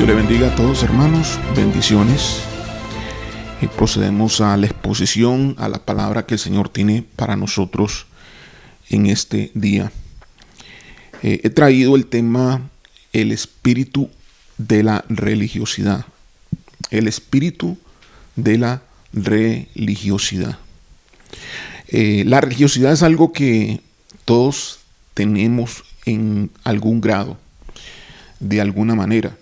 Dios le bendiga a todos, hermanos, bendiciones. Y procedemos a la exposición, a la palabra que el Señor tiene para nosotros en este día. He traído el tema, el espíritu de la religiosidad. El espíritu de la religiosidad. La religiosidad es algo que todos tenemos en algún grado, de alguna manera.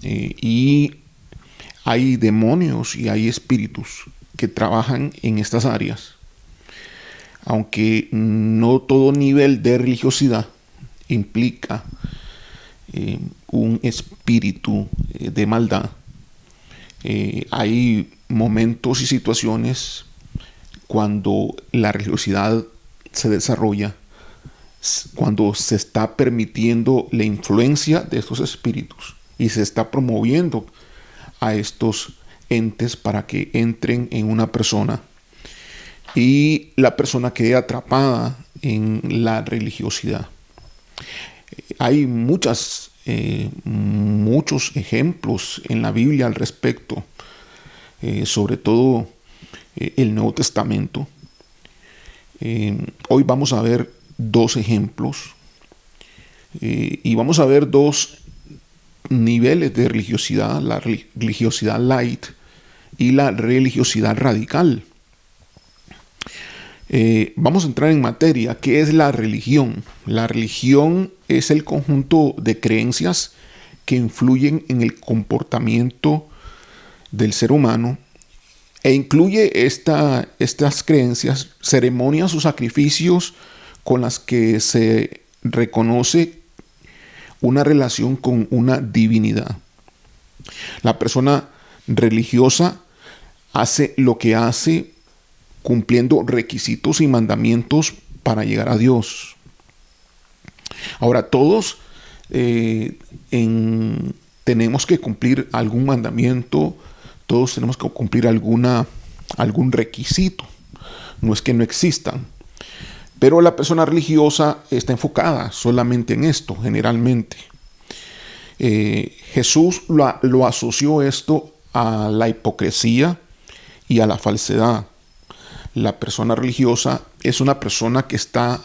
Y hay demonios y hay espíritus que trabajan en estas áreas. Aunque no todo nivel de religiosidad implica un espíritu de maldad. Hay momentos y situaciones cuando la religiosidad se desarrolla, cuando se está permitiendo la influencia de estos espíritus y se está promoviendo a estos entes para que entren en una persona y la persona quede atrapada en la religiosidad. Hay muchos ejemplos en la Biblia al respecto, sobre todo el Nuevo Testamento. Hoy vamos a ver dos ejemplos y vamos a ver dos niveles de religiosidad: la religiosidad light y la religiosidad radical. Vamos a entrar en materia. ¿Qué es la religión? La religión es el conjunto de creencias que influyen en el comportamiento del ser humano e incluye estas creencias, ceremonias o sacrificios con las que se reconoce una relación con una divinidad. La persona religiosa hace lo que hace cumpliendo requisitos y mandamientos para llegar a Dios. Ahora, todos tenemos que cumplir algún mandamiento, todos tenemos que cumplir algún requisito. No es que no existan. Pero la persona religiosa está enfocada solamente en esto, generalmente. Jesús lo asoció esto a la hipocresía y a la falsedad. La persona religiosa es una persona que está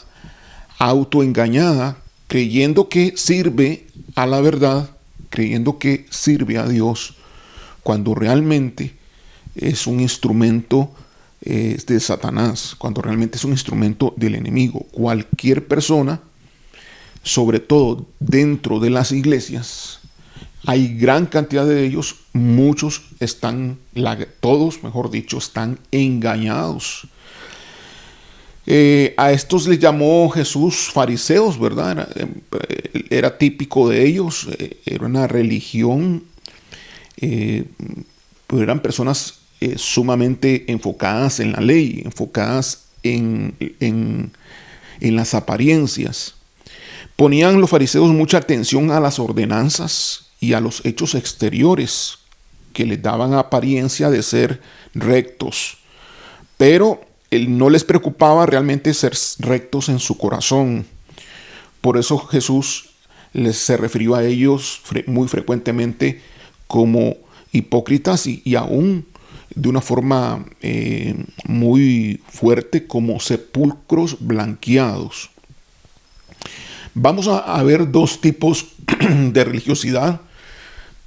autoengañada, creyendo que sirve a la verdad, creyendo que sirve a Dios, cuando realmente es un instrumento de Satanás, cuando realmente es un instrumento del enemigo. Cualquier persona, sobre todo dentro de las iglesias, hay gran cantidad de ellos, muchos todos, mejor dicho, están engañados. A estos les llamó Jesús fariseos, ¿verdad? Era típico de ellos, era una religión, pero eran personas sumamente enfocadas en la ley, enfocadas en las apariencias. Ponían los fariseos mucha atención a las ordenanzas y a los hechos exteriores que les daban apariencia de ser rectos, pero no les preocupaba realmente ser rectos en su corazón. Por eso Jesús se refirió a ellos muy frecuentemente como hipócritas y aún de una forma muy fuerte como sepulcros blanqueados. Vamos a ver dos tipos de religiosidad: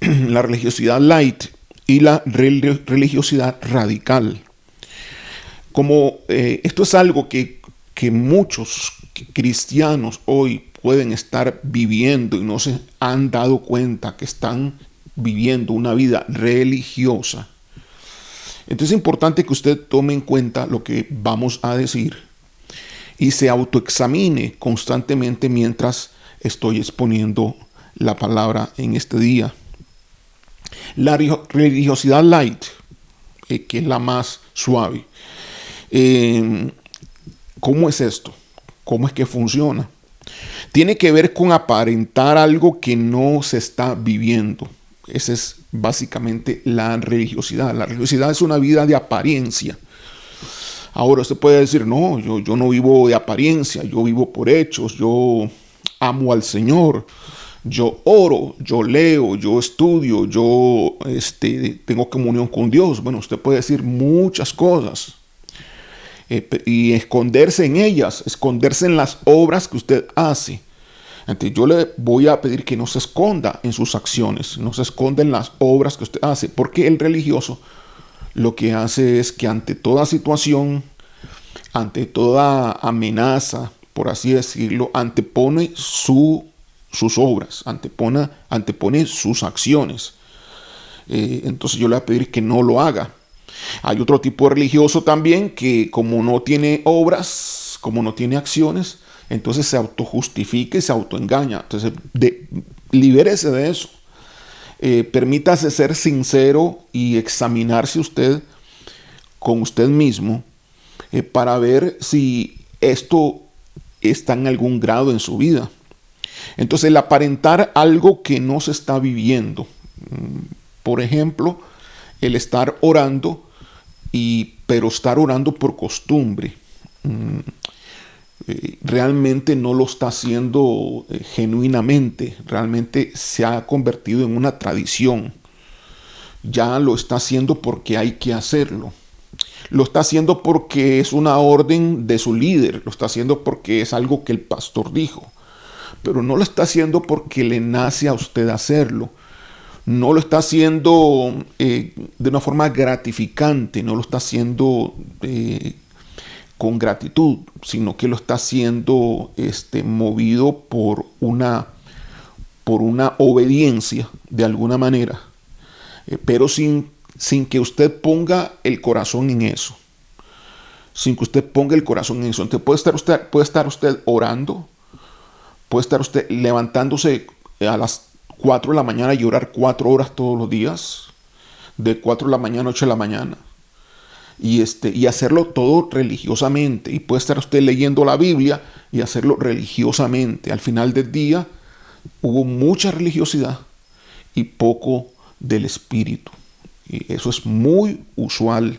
la religiosidad light y la religiosidad radical. Como esto es algo que muchos cristianos hoy pueden estar viviendo y no se han dado cuenta que están viviendo una vida religiosa. Entonces es importante que usted tome en cuenta lo que vamos a decir y se autoexamine constantemente mientras estoy exponiendo la palabra en este día. La religiosidad light, que es la más suave. ¿Cómo es esto? ¿Cómo es que funciona? Tiene que ver con aparentar algo que no se está viviendo. Esa es básicamente la religiosidad. La religiosidad es una vida de apariencia. Ahora usted puede decir, no, yo no vivo de apariencia, yo vivo por hechos, yo amo al Señor, yo oro, yo leo, yo estudio, yo tengo comunión con Dios. Bueno, usted puede decir muchas cosas y esconderse en ellas, esconderse en las obras que usted hace. Entonces yo le voy a pedir que no se esconda en sus acciones, no se esconda en las obras que usted hace, porque el religioso lo que hace es que ante toda situación, ante toda amenaza, por así decirlo, antepone sus obras, antepone sus acciones. Entonces yo le voy a pedir que no lo haga. Hay otro tipo de religioso también que, como no tiene obras, como no tiene acciones, entonces se autojustifica y se autoengaña. Entonces libérese de eso. Permítase ser sincero y examinarse usted con usted mismo para ver si esto está en algún grado en su vida. Entonces, el aparentar algo que no se está viviendo. Por ejemplo, el estar orando, pero estar orando por costumbre. Realmente no lo está haciendo genuinamente. Realmente se ha convertido en una tradición. Ya lo está haciendo porque hay que hacerlo. Lo está haciendo porque es una orden de su líder. Lo está haciendo porque es algo que el pastor dijo. Pero no lo está haciendo porque le nace a usted hacerlo. No lo está haciendo de una forma gratificante. No lo está haciendo con gratitud, sino que lo está haciendo movido por una obediencia de alguna manera. Pero sin que usted ponga el corazón en eso. Sin que usted ponga el corazón en eso. Entonces puede estar usted orando. Puede estar usted levantándose a las 4 de la mañana y orar 4 horas todos los días. De 4 de la mañana a 8 de la mañana. Y hacerlo todo religiosamente. Y puede estar usted leyendo la Biblia y hacerlo religiosamente. Al final del día hubo mucha religiosidad y poco del espíritu. Y eso es muy usual,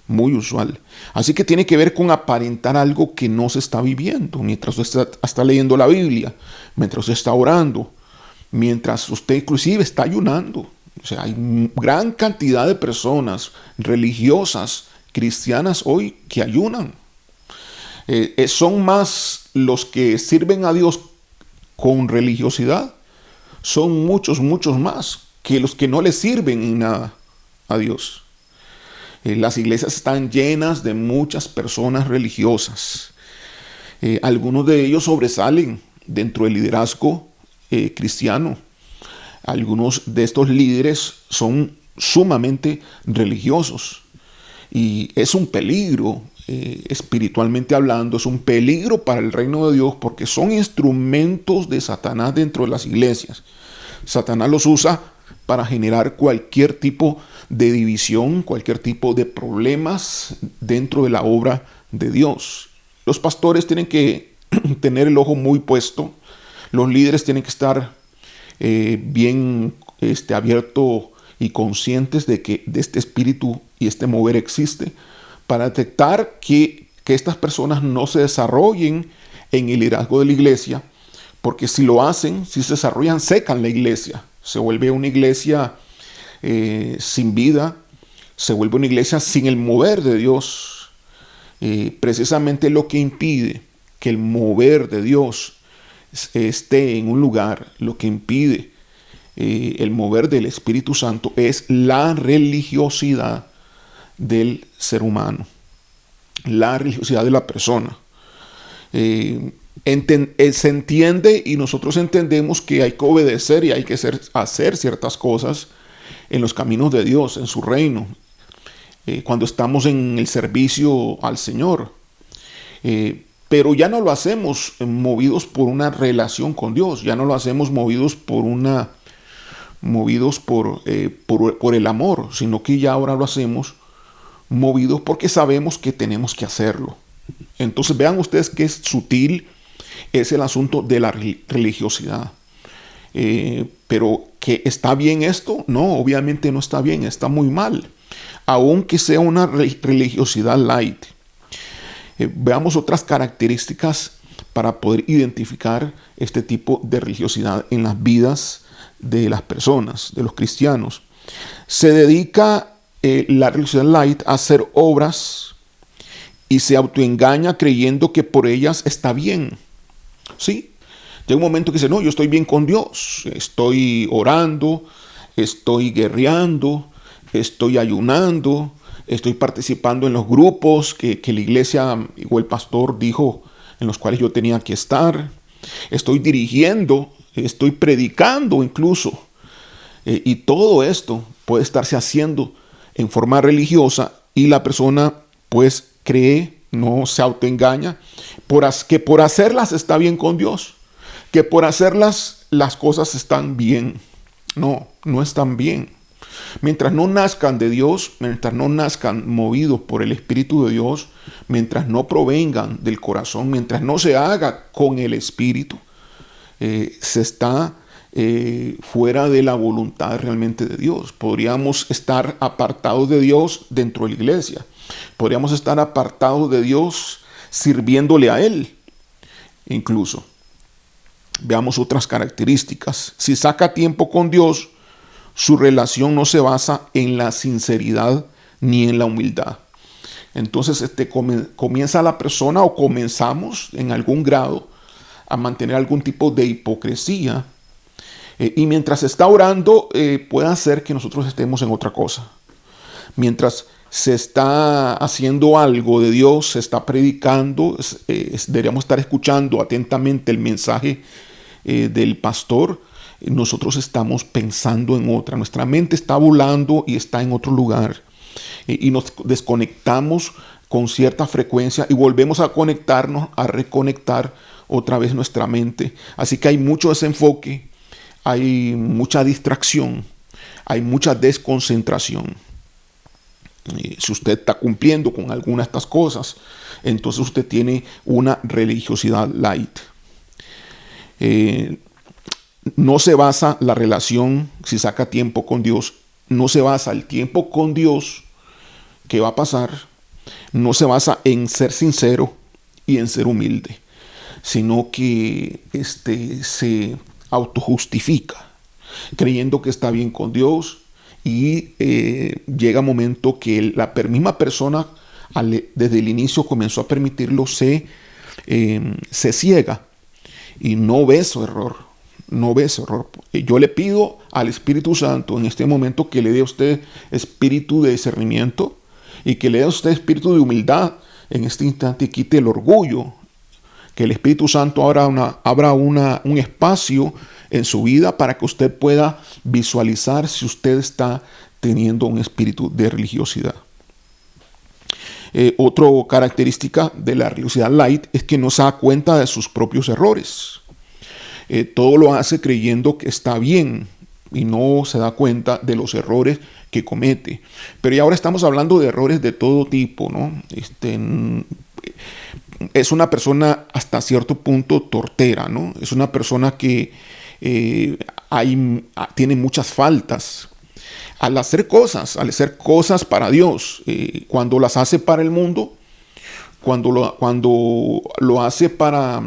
muy usual. Así que tiene que ver con aparentar algo que no se está viviendo. Mientras usted está leyendo la Biblia, mientras usted está orando, mientras usted inclusive está ayunando. O sea, hay gran cantidad de personas religiosas, cristianas hoy, que ayunan. Son más los que sirven a Dios con religiosidad. Son muchos, muchos más que los que no le sirven en nada a Dios. Las iglesias están llenas de muchas personas religiosas. Algunos de ellos sobresalen dentro del liderazgo cristiano. Algunos de estos líderes son sumamente religiosos. Y es un peligro, espiritualmente hablando, es un peligro para el reino de Dios porque son instrumentos de Satanás dentro de las iglesias. Satanás los usa para generar cualquier tipo de división, cualquier tipo de problemas dentro de la obra de Dios. Los pastores tienen que tener el ojo muy puesto. Los líderes tienen que estar bien abiertos y conscientes de que de este espíritu y este mover existe para detectar que estas personas no se desarrollen en el liderazgo de la iglesia, porque si lo hacen, si se desarrollan, secan la iglesia. Se vuelve una iglesia sin vida, se vuelve una iglesia sin el mover de Dios. Precisamente lo que impide que el mover de Dios esté en un lugar, lo que impide el mover del Espíritu Santo es la religiosidad del ser humano, la religiosidad de la persona. Se entiende y nosotros entendemos que hay que obedecer y hay que hacer ciertas cosas en los caminos de Dios, en su reino, cuando estamos en el servicio al Señor. Pero ya no lo hacemos movidos por una relación con Dios, ya no lo hacemos movidos por el amor, sino que ya ahora lo hacemos movidos porque sabemos que tenemos que hacerlo. Entonces vean ustedes qué sutil es el asunto de la religiosidad. Pero ¿que está bien esto? No, obviamente no está bien, está muy mal. Aunque sea una religiosidad light. Veamos otras características para poder identificar este tipo de religiosidad en las vidas de las personas, de los cristianos. Se dedica la religiosidad light a hacer obras y se autoengaña creyendo que por ellas está bien. ¿Sí? Llega un momento que dice, no, yo estoy bien con Dios, estoy orando, estoy guerreando, estoy ayunando, estoy participando en los grupos que la iglesia o el pastor dijo en los cuales yo tenía que estar, estoy dirigiendo, estoy predicando incluso. Y todo esto puede estarse haciendo en forma religiosa y la persona pues cree, no se autoengaña, que por hacerlas está bien con Dios, que por hacerlas las cosas están bien. No, no están bien. Mientras no nazcan de Dios, mientras no nazcan movidos por el Espíritu de Dios, mientras no provengan del corazón, mientras no se haga con el Espíritu, se está fuera de la voluntad realmente de Dios. Podríamos estar apartados de Dios dentro de la iglesia. Podríamos estar apartados de Dios sirviéndole a Él. Incluso, veamos otras características. Si saca tiempo con Dios, su relación no se basa en la sinceridad ni en la humildad. Entonces comienza la persona o comenzamos en algún grado a mantener algún tipo de hipocresía. Y mientras está orando, puede ser que nosotros estemos en otra cosa. Mientras se está haciendo algo de Dios, se está predicando, deberíamos estar escuchando atentamente el mensaje del pastor. Nosotros estamos pensando en otra. Nuestra mente está volando y está en otro lugar. Y nos desconectamos con cierta frecuencia y volvemos a conectarnos, a reconectar otra vez nuestra mente. Así que hay mucho desenfoque, hay mucha distracción, hay mucha desconcentración. Si usted está cumpliendo con alguna de estas cosas, entonces usted tiene una religiosidad light. No se basa la relación, si saca tiempo con Dios, no se basa el tiempo con Dios que va a pasar, no se basa en ser sincero y en ser humilde, sino que se autojustifica, creyendo que está bien con Dios y llega un momento que la misma persona desde el inicio comenzó a permitirlo, se ciega y no ve su error. No ve ese error. Yo le pido al Espíritu Santo en este momento que le dé a usted espíritu de discernimiento y que le dé a usted espíritu de humildad en este instante y quite el orgullo. Que el Espíritu Santo abra un espacio en su vida para que usted pueda visualizar si usted está teniendo un espíritu de religiosidad. Otra característica de la religiosidad light es que no se da cuenta de sus propios errores. Todo lo hace creyendo que está bien y no se da cuenta de los errores que comete. Pero ya ahora estamos hablando de errores de todo tipo, ¿no? Es una persona hasta cierto punto tortera, ¿no? Es una persona que tiene muchas faltas. Al hacer cosas para Dios, cuando las hace para el mundo, cuando lo hace para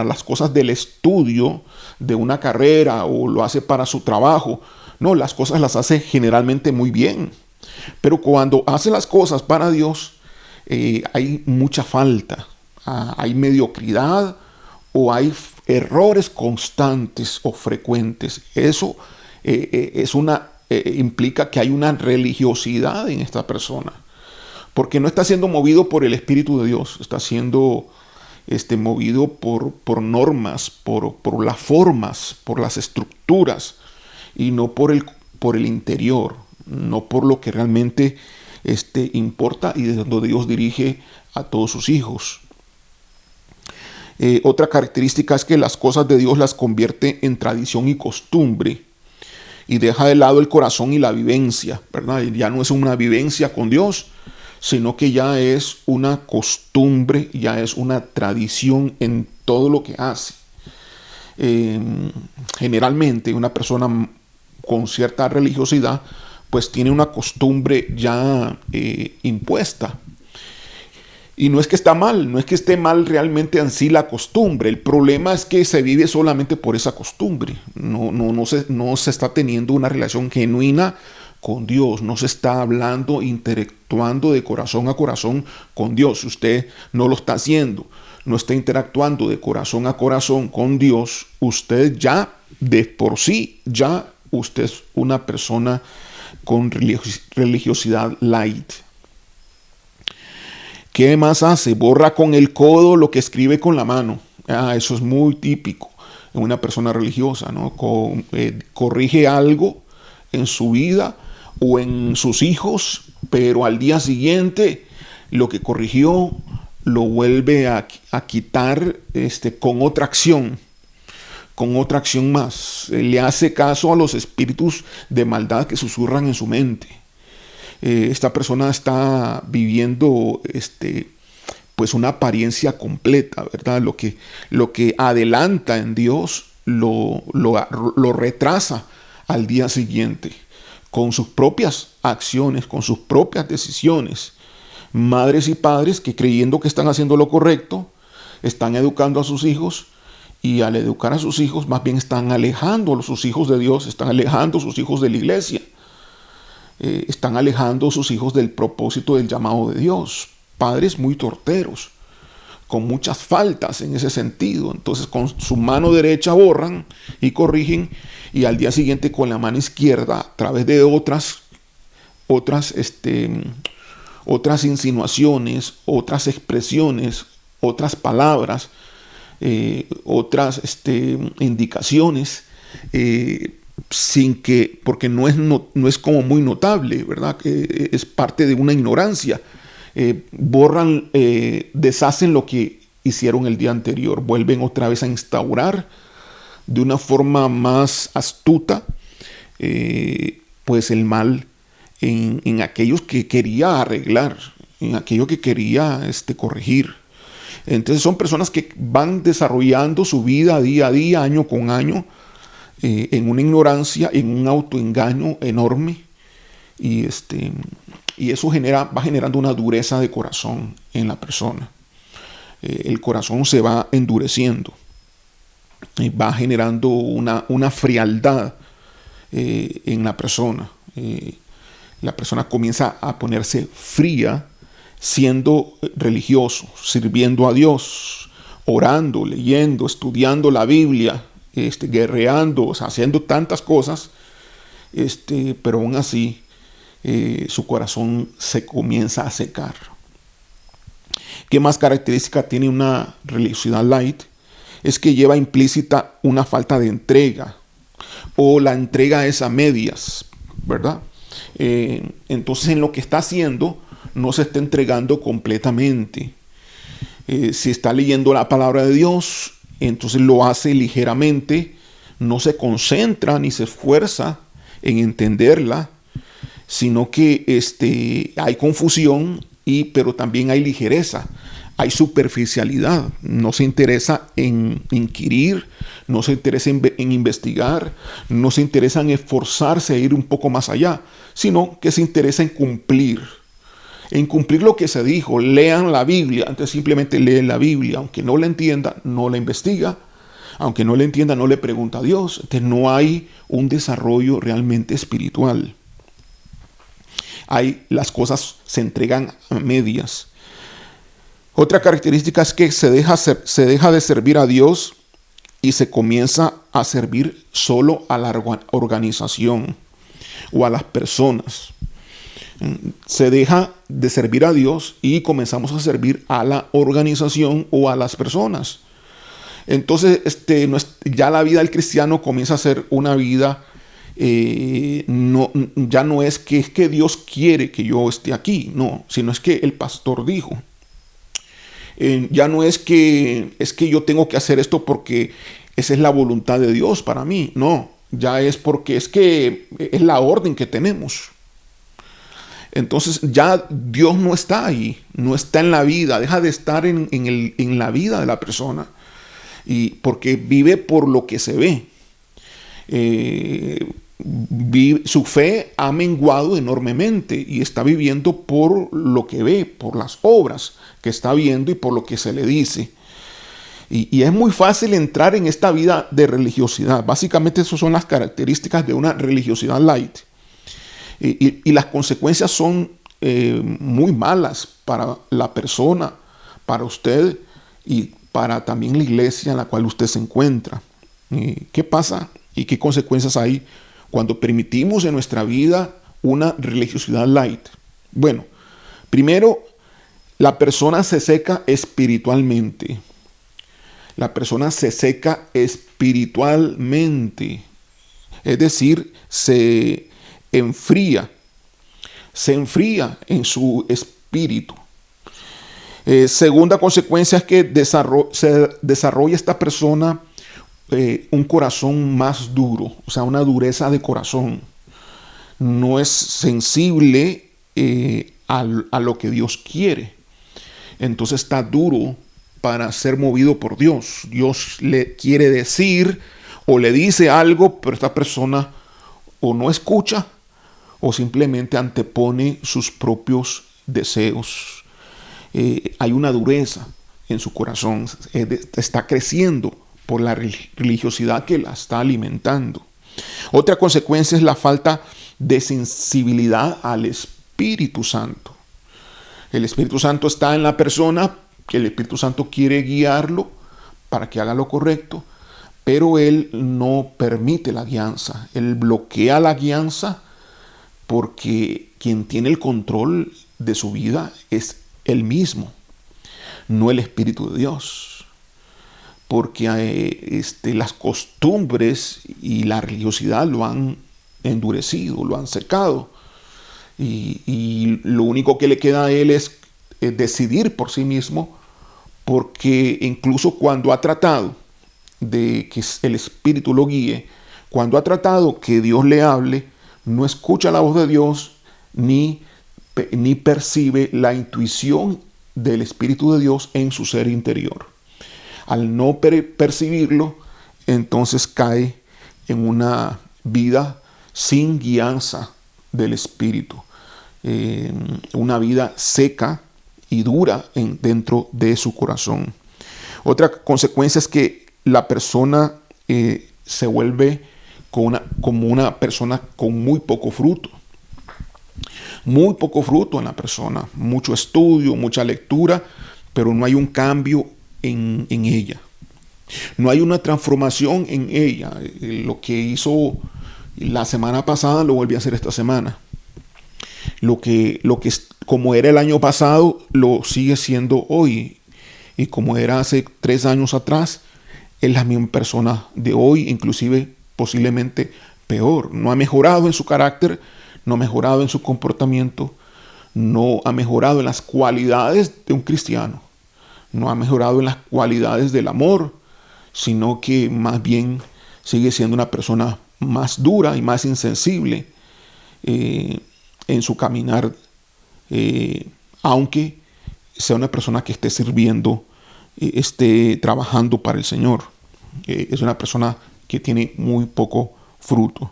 las cosas del estudio de una carrera o lo hace para su trabajo. No, las cosas las hace generalmente muy bien. Pero cuando hace las cosas para Dios, hay mucha falta. Hay mediocridad o hay errores constantes o frecuentes. Eso implica que hay una religiosidad en esta persona. Porque no está siendo movido por el Espíritu de Dios, está siendo movido por normas, por las formas, por las estructuras y no por el interior, no por lo que realmente importa y desde donde Dios dirige a todos sus hijos. Otra característica es que las cosas de Dios las convierte en tradición y costumbre y deja de lado el corazón y la vivencia, ¿verdad? Ya no es una vivencia con Dios, sino que ya es una costumbre, ya es una tradición en todo lo que hace. Generalmente una persona con cierta religiosidad pues tiene una costumbre ya impuesta. Y no es que está mal, no es que esté mal realmente en sí la costumbre. El problema es que se vive solamente por esa costumbre. No se está teniendo una relación genuina con Dios. No se está hablando, interactuando de corazón a corazón con Dios. Usted no lo está haciendo. No está interactuando de corazón a corazón con Dios. Usted ya, de por sí, ya usted es una persona con religiosidad light. ¿Qué más hace? Borra con el codo lo que escribe con la mano. Eso es muy típico en una persona religiosa, ¿no? Corrige algo en su vida o en sus hijos, pero al día siguiente lo que corrigió lo vuelve a quitar con otra acción más. Le hace caso a los espíritus de maldad que susurran en su mente. Esta persona está viviendo pues una apariencia completa, ¿verdad? Lo que adelanta en Dios lo retrasa al día siguiente con sus propias acciones, con sus propias decisiones. Madres y padres que, creyendo que están haciendo lo correcto, están educando a sus hijos, y al educar a sus hijos más bien están alejando a sus hijos de Dios, están alejando a sus hijos de la iglesia. Están alejando a sus hijos del propósito del llamado de Dios. Padres muy torteros, con muchas faltas en ese sentido. Entonces con su mano derecha borran y corrigen, y al día siguiente con la mano izquierda, a través de otras insinuaciones, otras expresiones, otras palabras, otras indicaciones, porque no es como muy notable, ¿verdad? Que es parte de una ignorancia. Borran, deshacen lo que hicieron el día anterior, vuelven otra vez a instaurar de una forma más astuta, pues el mal en aquellos que quería arreglar, en aquello que quería corregir. Entonces son personas que van desarrollando su vida día a día, año con año, en una ignorancia, en un autoengaño enorme, y eso va generando una dureza de corazón en la persona. El corazón se va endureciendo, va generando una frialdad en la persona. La persona comienza a ponerse fría, siendo religioso, sirviendo a Dios, orando, leyendo, estudiando la Biblia, guerreando, haciendo tantas cosas, pero aún así su corazón se comienza a secar. ¿Qué más característica tiene una religiosidad light? Es que lleva implícita una falta de entrega, o la entrega es a medias, ¿verdad? Entonces en lo que está haciendo no se está entregando completamente. Si está leyendo la palabra de Dios, entonces lo hace ligeramente, no se concentra ni se esfuerza en entenderla, sino que hay confusión, pero también hay ligereza, hay superficialidad. No se interesa en inquirir, no se interesa en investigar, no se interesa en esforzarse a ir un poco más allá, sino que se interesa en cumplir lo que se dijo. Lean la Biblia. Antes simplemente leen la Biblia, aunque no la entienda, no la investiga, aunque no la entienda, no le pregunta a Dios. Entonces no hay un desarrollo realmente espiritual. Las cosas se entregan a medias. Otra característica es que se deja de servir a Dios y se comienza a servir solo a la organización o a las personas. Se deja de servir a Dios y comenzamos a servir a la organización o a las personas. Entonces ya la vida del cristiano comienza a ser una vida, ya no es que Dios quiere que yo esté aquí, no, sino es que el pastor dijo. Ya no es que yo tengo que hacer esto porque esa es la voluntad de Dios para mí, no, ya es porque es la orden que tenemos. Entonces ya Dios no está ahí, no está en la vida, deja de estar en la vida de la persona, y porque vive por lo que se ve. su fe ha menguado enormemente y está viviendo por lo que ve, por las obras que está viendo y por lo que se le dice. Y es muy fácil entrar en esta vida de religiosidad. Básicamente esas son las características de una religiosidad light. Y las consecuencias son muy malas para la persona, para usted y para también la iglesia en la cual usted se encuentra. ¿Qué pasa y qué consecuencias hay cuando permitimos en nuestra vida una religiosidad light? Bueno, primero, la persona se seca espiritualmente. La persona se seca espiritualmente. Es decir, se enfría en su espíritu. Segunda consecuencia es que se desarrolla esta persona un corazón más duro, o sea, una dureza de corazón. No es sensible a lo que Dios quiere. Entonces está duro para ser movido por Dios. Dios le quiere decir o le dice algo, pero esta persona o no escucha o simplemente antepone sus propios deseos. Hay una dureza en su corazón, está creciendo por la religiosidad que la está alimentando. Otra consecuencia es la falta de sensibilidad al Espíritu Santo. El Espíritu Santo está en la persona, que el Espíritu Santo quiere guiarlo para que haga lo correcto, pero él no permite la guianza. Él bloquea la guianza porque quien tiene el control de su vida es él mismo, no el Espíritu de Dios. Porque las costumbres y la religiosidad lo han endurecido, lo han secado. Y lo único que le queda a él es decidir por sí mismo, porque incluso cuando ha tratado de que el Espíritu lo guíe, cuando ha tratado que Dios le hable, no escucha la voz de Dios ni percibe la intuición del Espíritu de Dios en su ser interior. Al no percibirlo, entonces cae en una vida sin guianza del Espíritu, una vida seca y dura dentro de su corazón. Otra consecuencia es que la persona se vuelve como una persona con muy poco fruto. Muy poco fruto en la persona, mucho estudio, mucha lectura, pero no hay un cambio en ella. No hay una transformación en ella. Lo que hizo la semana pasada lo volví a hacer esta semana. Lo que como era el año pasado, lo sigue siendo hoy. Y como era hace 3 años atrás, es la misma persona de hoy, inclusive posiblemente peor. No ha mejorado en su carácter, no ha mejorado en su comportamiento, no ha mejorado en las cualidades de un cristiano, no ha mejorado en las cualidades del amor, sino que más bien sigue siendo una persona más dura y más insensible en su caminar, aunque sea una persona que esté sirviendo, esté trabajando para el Señor. Es una persona que tiene muy poco fruto.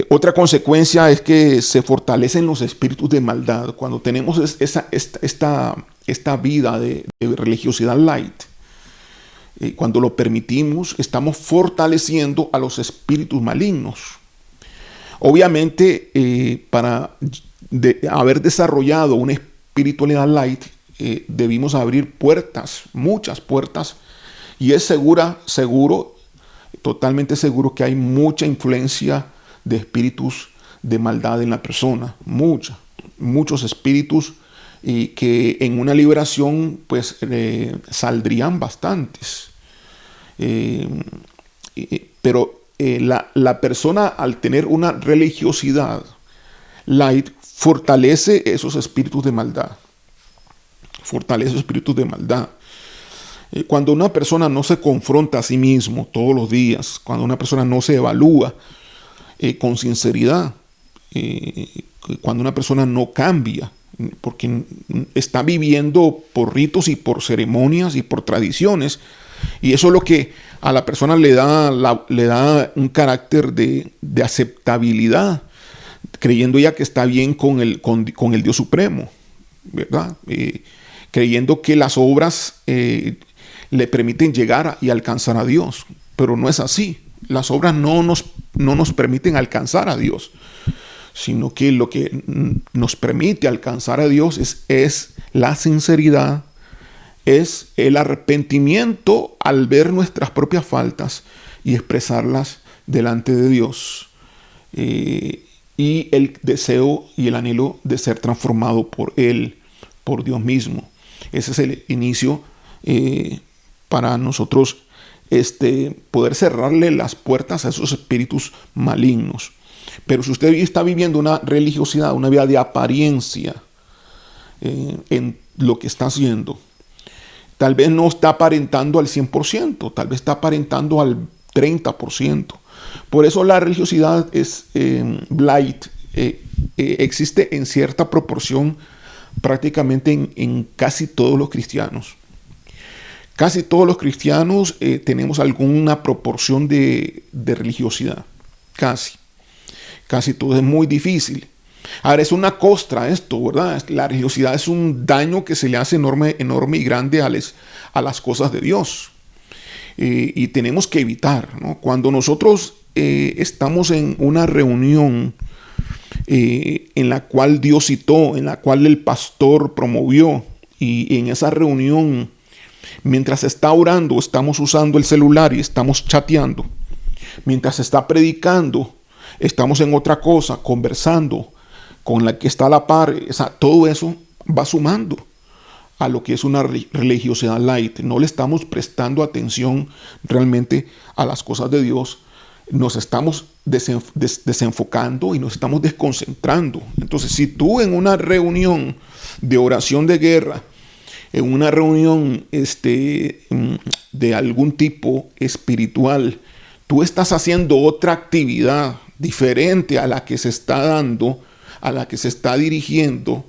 Otra consecuencia es que se fortalecen los espíritus de maldad. Cuando tenemos esta vida de religiosidad light, cuando lo permitimos, estamos fortaleciendo a los espíritus malignos. Obviamente, para haber desarrollado una espiritualidad light, debimos abrir puertas, muchas puertas, y es totalmente seguro que hay mucha influencia de espíritus de maldad en la persona, muchos espíritus, y que en una liberación pues saldrían bastantes. Pero la persona, al tener una religiosidad light, fortalece esos espíritus de maldad. Fortalece esos espíritus de maldad. Cuando una persona no se confronta a sí mismo todos los días, cuando una persona no se evalúa con sinceridad, cuando una persona no cambia, porque está viviendo por ritos y por ceremonias y por tradiciones, Y eso es lo que a la persona le da un carácter de aceptabilidad, creyendo ya que está bien con el Dios Supremo, ¿verdad? Creyendo que las obras le permiten llegar y alcanzar a Dios, pero no es así. Las obras no nos permiten alcanzar a Dios, sino que lo que nos permite alcanzar a Dios es la sinceridad, es el arrepentimiento al ver nuestras propias faltas y expresarlas delante de Dios, y el deseo y el anhelo de ser transformado por Él, por Dios mismo. Ese es el inicio para nosotros poder cerrarle las puertas a esos espíritus malignos. Pero si usted está viviendo una religiosidad, una vida de apariencia en lo que está haciendo, tal vez no está aparentando al 100%, tal vez está aparentando al 30%. Por eso la religiosidad es blight, existe en cierta proporción prácticamente en casi todos los cristianos. Casi todos los cristianos tenemos alguna proporción de religiosidad. Casi todo. Es muy difícil. Ahora, es una costra esto, ¿verdad? La religiosidad es un daño que se le hace enorme y grande a las cosas de Dios. Y tenemos que evitar, ¿no? Cuando nosotros estamos en una reunión en la cual Dios citó, en la cual el pastor promovió, y en esa reunión, mientras está orando, estamos usando el celular y estamos chateando. Mientras está predicando, estamos en otra cosa, conversando con la que está a la par. O sea, todo eso va sumando a lo que es una religiosidad light. No le estamos prestando atención realmente a las cosas de Dios. Nos estamos desenfocando y nos estamos desconcentrando. Entonces, si tú en una reunión de oración de guerra, en una reunión de algún tipo espiritual, tú estás haciendo otra actividad diferente a la que se está dando, a la que se está dirigiendo,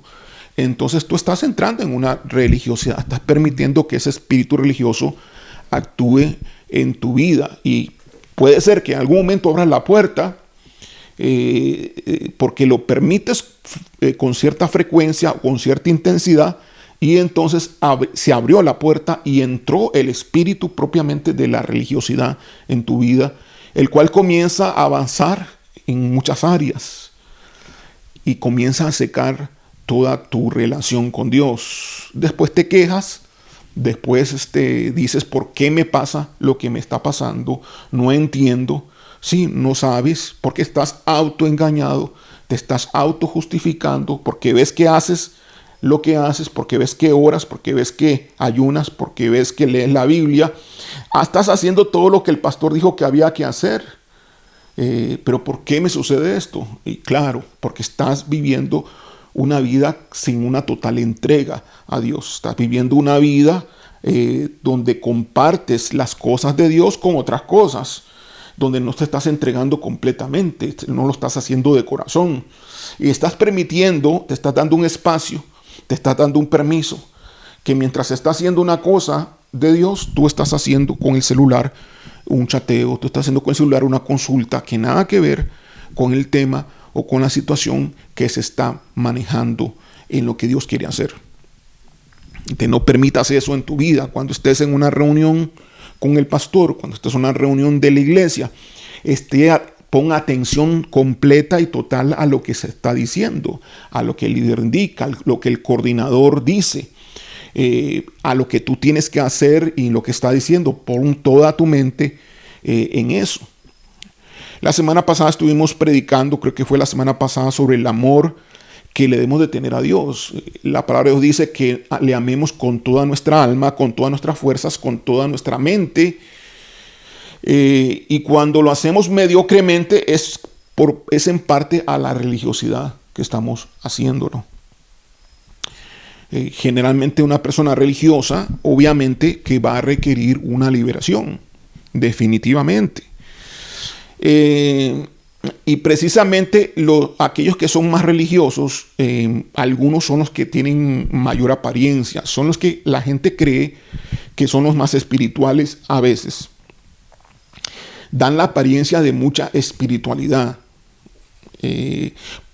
entonces tú estás entrando en una religiosidad, estás permitiendo que ese espíritu religioso actúe en tu vida. Y puede ser que en algún momento abras la puerta porque lo permites con cierta frecuencia, con cierta intensidad, y entonces se abrió la puerta y entró el espíritu propiamente de la religiosidad en tu vida, el cual comienza a avanzar en muchas áreas y comienza a secar toda tu relación con Dios. Después te quejas, después dices, ¿por qué me pasa lo que me está pasando? No entiendo. Sí, no sabes, porque estás autoengañado, te estás autojustificando, porque ves que haces lo que haces, porque ves que oras, porque ves que ayunas, porque ves que lees la Biblia. Estás haciendo todo lo que el pastor dijo que había que hacer. Pero ¿por qué me sucede esto? Y claro, porque estás viviendo una vida sin una total entrega a Dios. Estás viviendo una vida donde compartes las cosas de Dios con otras cosas, donde no te estás entregando completamente, no lo estás haciendo de corazón. Y estás permitiendo, te estás dando un espacio, te estás dando un permiso, que mientras estás haciendo una cosa de Dios, tú estás haciendo con el celular un chateo, tú estás haciendo con el celular una consulta que nada que ver con el tema o con la situación que se está manejando en lo que Dios quiere hacer. Te no permitas eso en tu vida. Cuando estés en una reunión con el pastor, cuando estés en una reunión de la iglesia, pon atención completa y total a lo que se está diciendo, a lo que el líder indica, a lo que el coordinador dice, a lo que tú tienes que hacer y lo que está diciendo. Pon toda tu mente en eso. La semana pasada estuvimos predicando, creo que fue la semana pasada, sobre el amor que le debemos de tener a Dios. La palabra de Dios dice que le amemos con toda nuestra alma, con todas nuestras fuerzas, con toda nuestra mente. Y cuando lo hacemos mediocremente es en parte a la religiosidad que estamos haciéndolo. Generalmente una persona religiosa, obviamente, que va a requerir una liberación, definitivamente. Y precisamente aquellos que son más religiosos, algunos son los que tienen mayor apariencia, son los que la gente cree que son los más espirituales a veces. Dan la apariencia de mucha espiritualidad.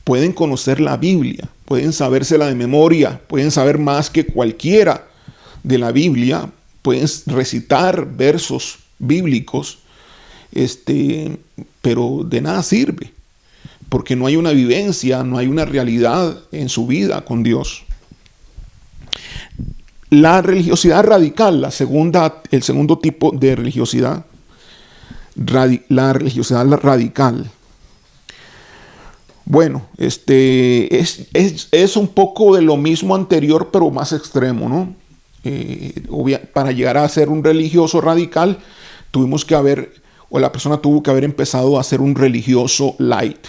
Pueden conocer la Biblia, pueden sabérsela de memoria, pueden saber más que cualquiera de la Biblia, pueden recitar versos bíblicos, pero de nada sirve, porque no hay una vivencia, no hay una realidad en su vida con Dios. La religiosidad radical, el segundo tipo de religiosidad, la religiosidad radical. Bueno, es un poco de lo mismo anterior, pero más extremo, ¿no? Para llegar a ser un religioso radical, la persona tuvo que haber empezado a ser un religioso light.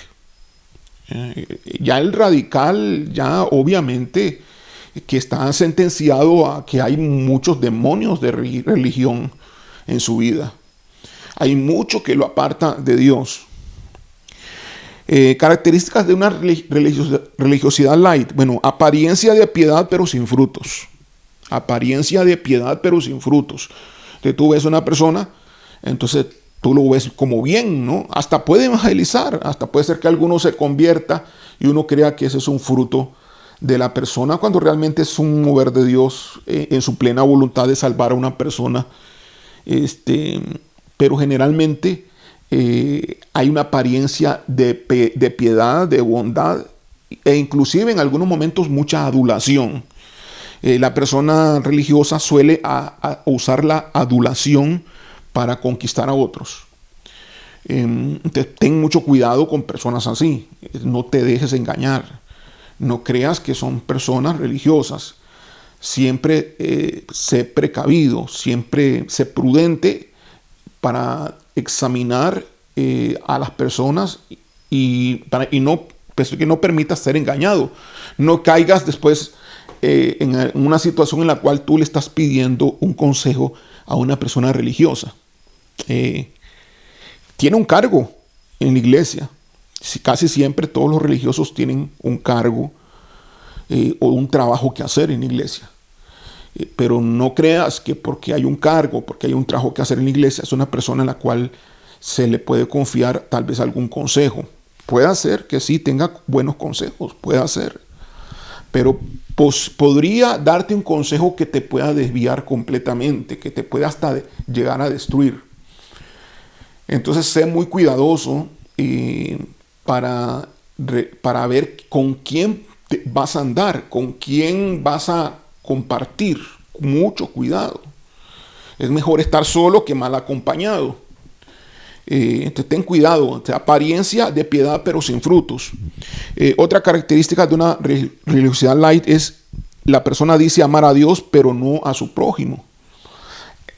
Ya el radical, ya obviamente que está sentenciado a que hay muchos demonios de religión en su vida. Hay mucho que lo aparta de Dios. Características de una religiosidad light. Bueno, apariencia de piedad pero sin frutos. Apariencia de piedad pero sin frutos. Entonces tú ves a una persona, entonces tú lo ves como bien, ¿no? Hasta puede evangelizar, hasta puede ser que alguno se convierta y uno crea que ese es un fruto de la persona, cuando realmente es un mover de Dios en su plena voluntad de salvar a una persona. Pero generalmente hay una apariencia de piedad, de bondad, e inclusive en algunos momentos mucha adulación. La persona religiosa suele usar la adulación para conquistar a otros. Entonces, ten mucho cuidado con personas así. No te dejes engañar. No creas que son personas religiosas. Siempre sé precavido, siempre sé prudente para examinar a las personas y que no permitas ser engañado. No caigas después en una situación en la cual tú le estás pidiendo un consejo a una persona religiosa. Tiene un cargo en la iglesia. Casi siempre todos los religiosos tienen un cargo o un trabajo que hacer en la iglesia. Pero no creas que porque hay un cargo, porque hay un trabajo que hacer en la iglesia, es una persona a la cual se le puede confiar tal vez algún consejo. Puede ser que sí tenga buenos consejos, puede ser. Pero podría darte un consejo que te pueda desviar completamente, que te pueda hasta llegar a destruir. Entonces, sé muy cuidadoso para ver con quién vas a andar, con quién vas a compartir. Mucho cuidado. Es mejor estar solo que mal acompañado. Entonces, ten cuidado. Apariencia de piedad pero sin frutos. Otra característica de una religiosidad light es la persona dice amar a Dios pero no a su prójimo.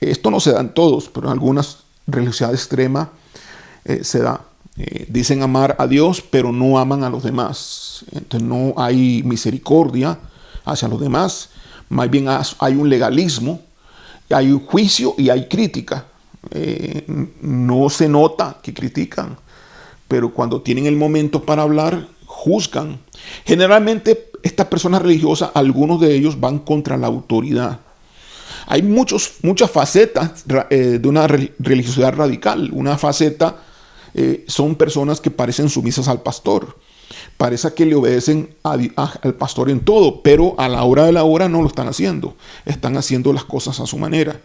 Esto no se da en todos, pero en algunas religiosidad extrema se da. Dicen amar a Dios pero no aman a los demás. Entonces no hay misericordia hacia los demás. Más bien hay un legalismo, hay un juicio y hay crítica. No se nota que critican, pero cuando tienen el momento para hablar, juzgan. Generalmente estas personas religiosas, algunos de ellos van contra la autoridad. Hay muchas facetas de una religiosidad radical. Una faceta son personas que parecen sumisas al pastor. Parece que le obedecen al pastor en todo, pero a la hora de la hora no lo están haciendo. Están haciendo las cosas a su manera.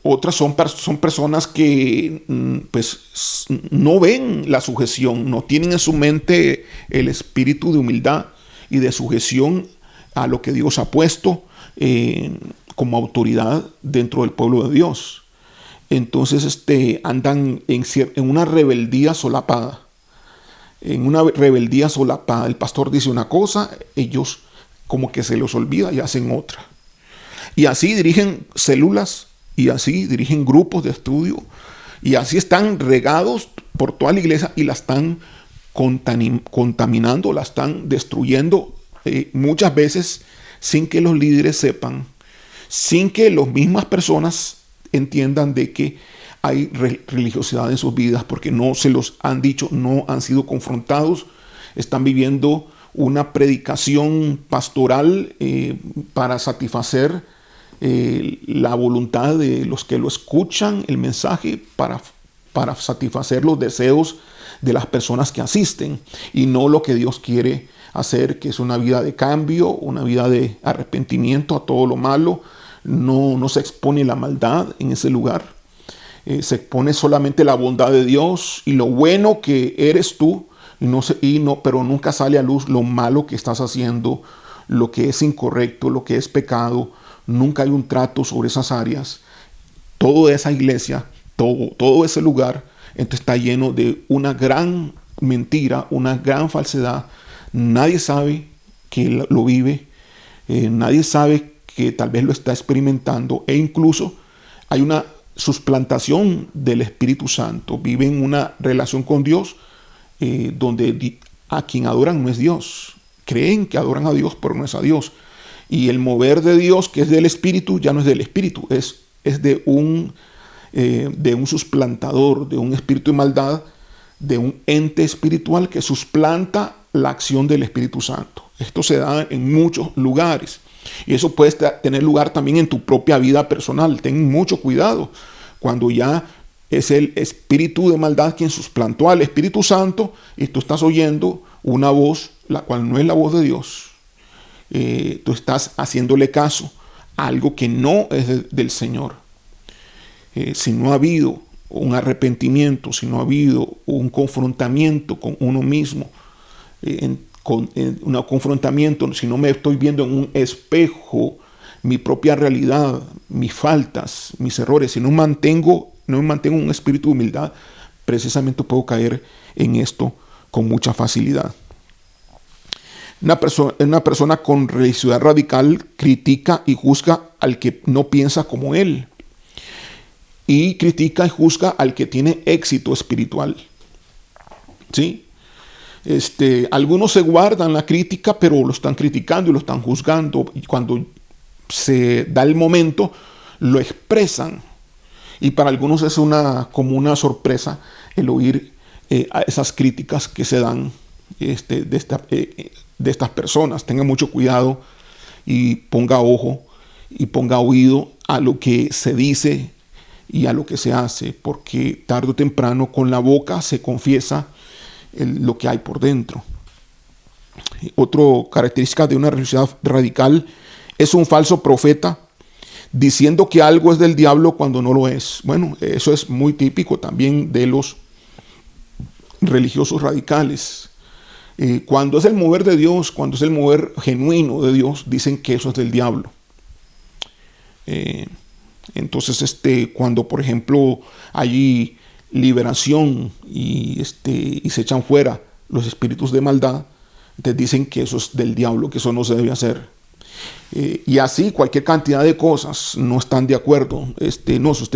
Otras son personas que pues no ven la sujeción, no tienen en su mente el espíritu de humildad y de sujeción a lo que Dios ha puesto como autoridad dentro del pueblo de Dios. Entonces andan en una rebeldía solapada. En una rebeldía solapada. El pastor dice una cosa, ellos como que se los olvida y hacen otra. Y así dirigen células, y así dirigen grupos de estudio, y así están regados por toda la iglesia y la están contaminando, la están destruyendo muchas veces sin que los líderes sepan, sin que las mismas personas entiendan de que hay religiosidad en sus vidas, porque no se los han dicho, no han sido confrontados, están viviendo una predicación pastoral para satisfacer la voluntad de los que lo escuchan, el mensaje, para satisfacer los deseos de las personas que asisten, y no lo que Dios quiere hacer, que es una vida de cambio, una vida de arrepentimiento a todo lo malo. No se expone la maldad en ese lugar. Se expone solamente la bondad de Dios y lo bueno que eres tú, pero nunca sale a luz lo malo que estás haciendo, lo que es incorrecto, lo que es pecado. Nunca hay un trato sobre esas áreas. Toda esa iglesia, todo ese lugar, entonces está lleno de una gran mentira, una gran falsedad. Nadie sabe que lo vive, nadie sabe que tal vez lo está experimentando, e incluso hay una suplantación del Espíritu Santo. Viven una relación con Dios donde a quien adoran no es Dios. Creen que adoran a Dios, pero no es a Dios. Y el mover de Dios, que es del Espíritu, ya no es del Espíritu, es de un suplantador, de un espíritu de maldad, de un ente espiritual que suplanta la acción del Espíritu Santo. Esto se da en muchos lugares. Y eso puede tener lugar también en tu propia vida personal. Ten mucho cuidado cuando ya es el espíritu de maldad quien suplantó al Espíritu Santo y tú estás oyendo una voz, la cual no es la voz de Dios. Tú estás haciéndole caso a algo que no es del Señor. Si no ha habido un arrepentimiento, si no ha habido un confrontamiento con uno mismo, un confrontamiento, si no me estoy viendo en un espejo mi propia realidad, mis faltas, mis errores, si no me mantengo un espíritu de humildad, precisamente puedo caer en esto con mucha facilidad. Una persona con religiosidad radical critica y juzga al que no piensa como él, y critica y juzga al que tiene éxito espiritual. ¿Sí? Algunos se guardan la crítica, pero lo están criticando y lo están juzgando, y cuando se da el momento lo expresan, y para algunos es como una sorpresa el oír a esas críticas que se dan de estas personas. Tenga mucho cuidado y ponga ojo y ponga oído a lo que se dice y a lo que se hace, porque tarde o temprano con la boca se confiesa lo que hay por dentro. Otra característica de una religiosidad radical es un falso profeta diciendo que algo es del diablo cuando no lo es. Bueno, eso es muy típico también de los religiosos radicales. Cuando es el mover de Dios, cuando es el mover genuino de Dios, dicen que eso es del diablo. Entonces, cuando por ejemplo hay liberación y se echan fuera los espíritus de maldad, entonces dicen que eso es del diablo, que eso no se debe hacer. Y así cualquier cantidad de cosas no están de acuerdo.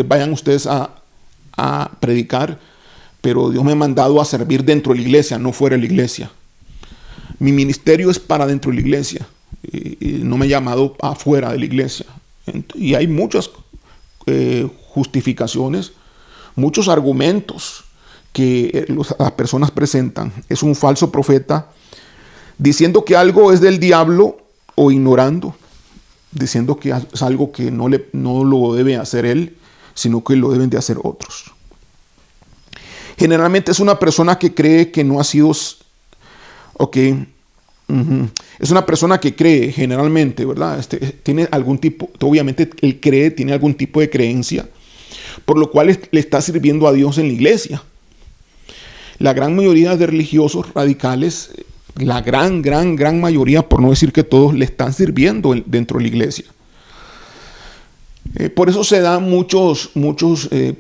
Vayan ustedes a predicar, pero Dios me ha mandado a servir dentro de la iglesia, no fuera de la iglesia. Mi ministerio es para dentro de la iglesia, no me ha llamado afuera de la iglesia. Y hay muchas justificaciones, muchos argumentos que las personas presentan. Es un falso profeta diciendo que algo es del diablo, o ignorando, diciendo que es algo que no lo debe hacer él, sino que lo deben de hacer otros. Generalmente es una persona que cree que no ha sido... Es una persona que cree generalmente, ¿verdad? Tiene algún tipo, obviamente él cree, tiene algún tipo de creencia, por lo cual le está sirviendo a Dios en la iglesia. La gran mayoría de religiosos radicales, la gran mayoría, por no decir que todos, le están sirviendo dentro de la iglesia. Por eso se dan muchos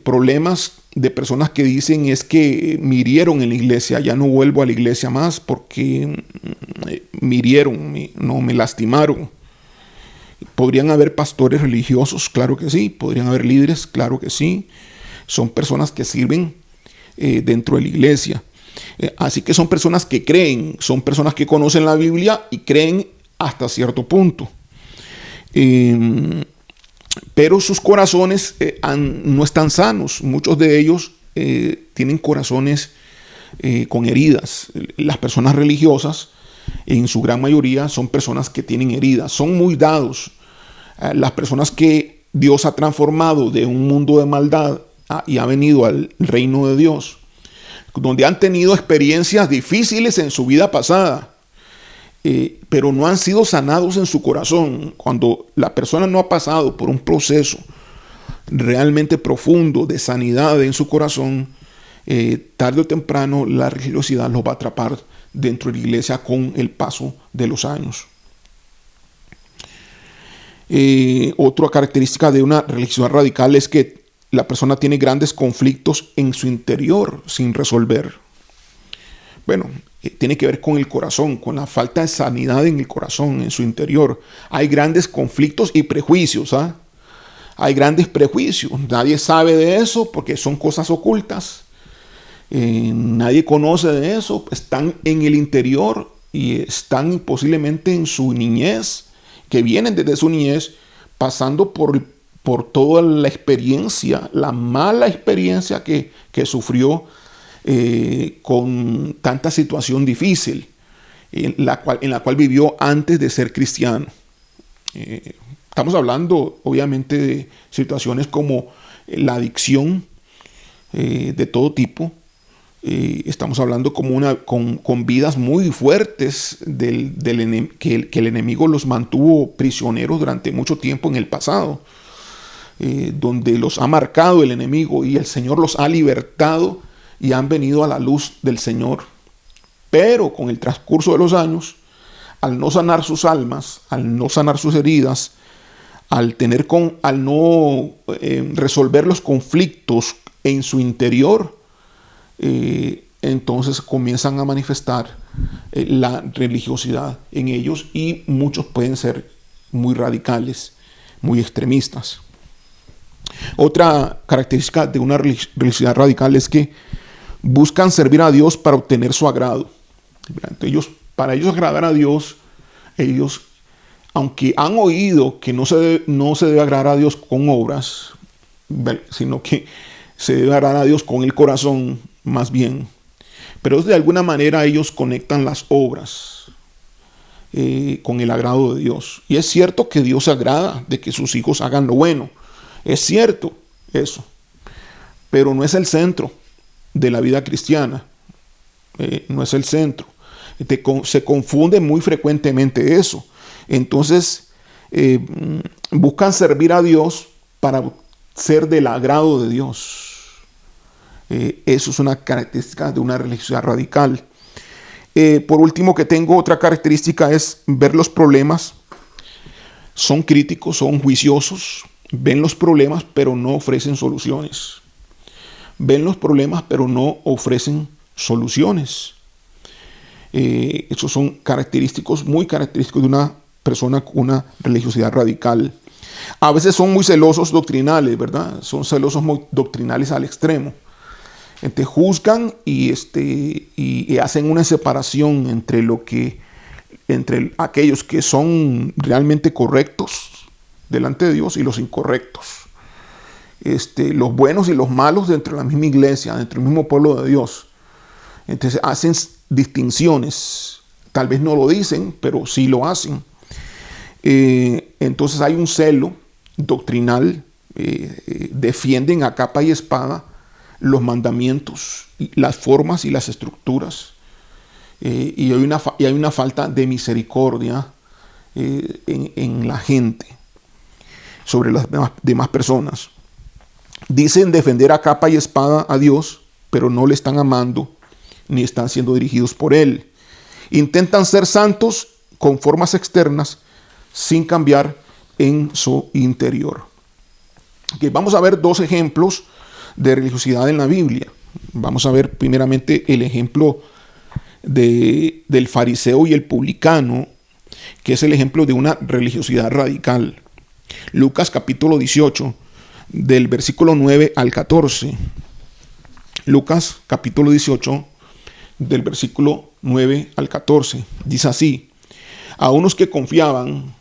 problemas de personas que dicen es que me hirieron en la iglesia, ya no vuelvo a la iglesia más porque me hirieron, me lastimaron. ¿Podrían haber pastores religiosos? Claro que sí. ¿Podrían haber líderes? Claro que sí. Son personas que sirven dentro de la iglesia. Así que son personas que creen, son personas que conocen la Biblia y creen hasta cierto punto. Pero sus corazones no están sanos. Muchos de ellos tienen corazones con heridas. Las personas religiosas, en su gran mayoría, son personas que tienen heridas. Son muy dados Las personas que Dios ha transformado de un mundo de maldad y ha venido al reino de Dios, donde han tenido experiencias difíciles en su vida pasada, pero no han sido sanados en su corazón. Cuando la persona no ha pasado por un proceso realmente profundo de sanidad en su corazón, tarde o temprano la religiosidad los va a atrapar dentro de la iglesia con el paso de los años. Otra característica de una religiosidad radical es que la persona tiene grandes conflictos en su interior sin resolver. Bueno, tiene que ver con el corazón, con la falta de sanidad en el corazón, en su interior. Hay grandes conflictos y prejuicios. Hay grandes prejuicios. Nadie sabe de eso porque son cosas ocultas. Nadie conoce de eso. Están en el interior y están posiblemente en su niñez, que vienen desde su niñez, pasando por toda la experiencia, la mala experiencia que sufrió con tanta situación difícil en la cual vivió antes de ser cristiano. Estamos hablando obviamente de situaciones como la adicción de todo tipo. Estamos hablando con vidas muy fuertes que el enemigo los mantuvo prisioneros durante mucho tiempo en el pasado, donde los ha marcado el enemigo y el Señor los ha libertado y han venido a la luz del Señor. Pero con el transcurso de los años, al no sanar sus almas, al no sanar sus heridas, al no resolver los conflictos en su interior, entonces comienzan a manifestar la religiosidad en ellos, y muchos pueden ser muy radicales, muy extremistas. Otra característica de una religiosidad radical es que buscan servir a Dios para obtener su agrado. Para ellos agradar a Dios, ellos, aunque han oído que no se debe agradar a Dios con obras, sino que se debe agradar a Dios con el corazón más bien, pero de alguna manera ellos conectan las obras con el agrado de Dios. Y es cierto que Dios se agrada de que sus hijos hagan lo bueno, es cierto eso, pero no es el centro de la vida cristiana. No es el centro. Se confunde muy frecuentemente eso. Entonces buscan servir a Dios para ser del agrado de Dios. Eso es una característica de una religiosidad radical. Por último, que tengo otra característica, es ver los problemas. Son críticos, son juiciosos, ven los problemas pero no ofrecen soluciones. Ven los problemas pero no ofrecen soluciones. Esos son muy característicos de una persona con una religiosidad radical. A veces son muy celosos doctrinales, ¿verdad? Son celosos muy doctrinales al extremo. Entonces juzgan y hacen una separación entre aquellos que son realmente correctos delante de Dios y los incorrectos. Los buenos y los malos dentro de la misma iglesia, dentro del mismo pueblo de Dios. Entonces hacen distinciones. Tal vez no lo dicen, pero sí lo hacen. Entonces hay un celo doctrinal. Defienden a capa y espada los mandamientos, las formas y las estructuras. Y hay una falta de misericordia en la gente sobre las demás personas. Dicen defender a capa y espada a Dios, pero no le están amando ni están siendo dirigidos por Él. Intentan ser santos con formas externas sin cambiar en su interior. Okay, vamos a ver dos ejemplos de religiosidad en la Biblia. Vamos a ver primeramente el ejemplo del fariseo y el publicano, que es el ejemplo de una religiosidad radical. Lucas capítulo 18, del versículo 9 al 14. Lucas capítulo 18, del versículo 9 al 14. Dice así: a unos que confiaban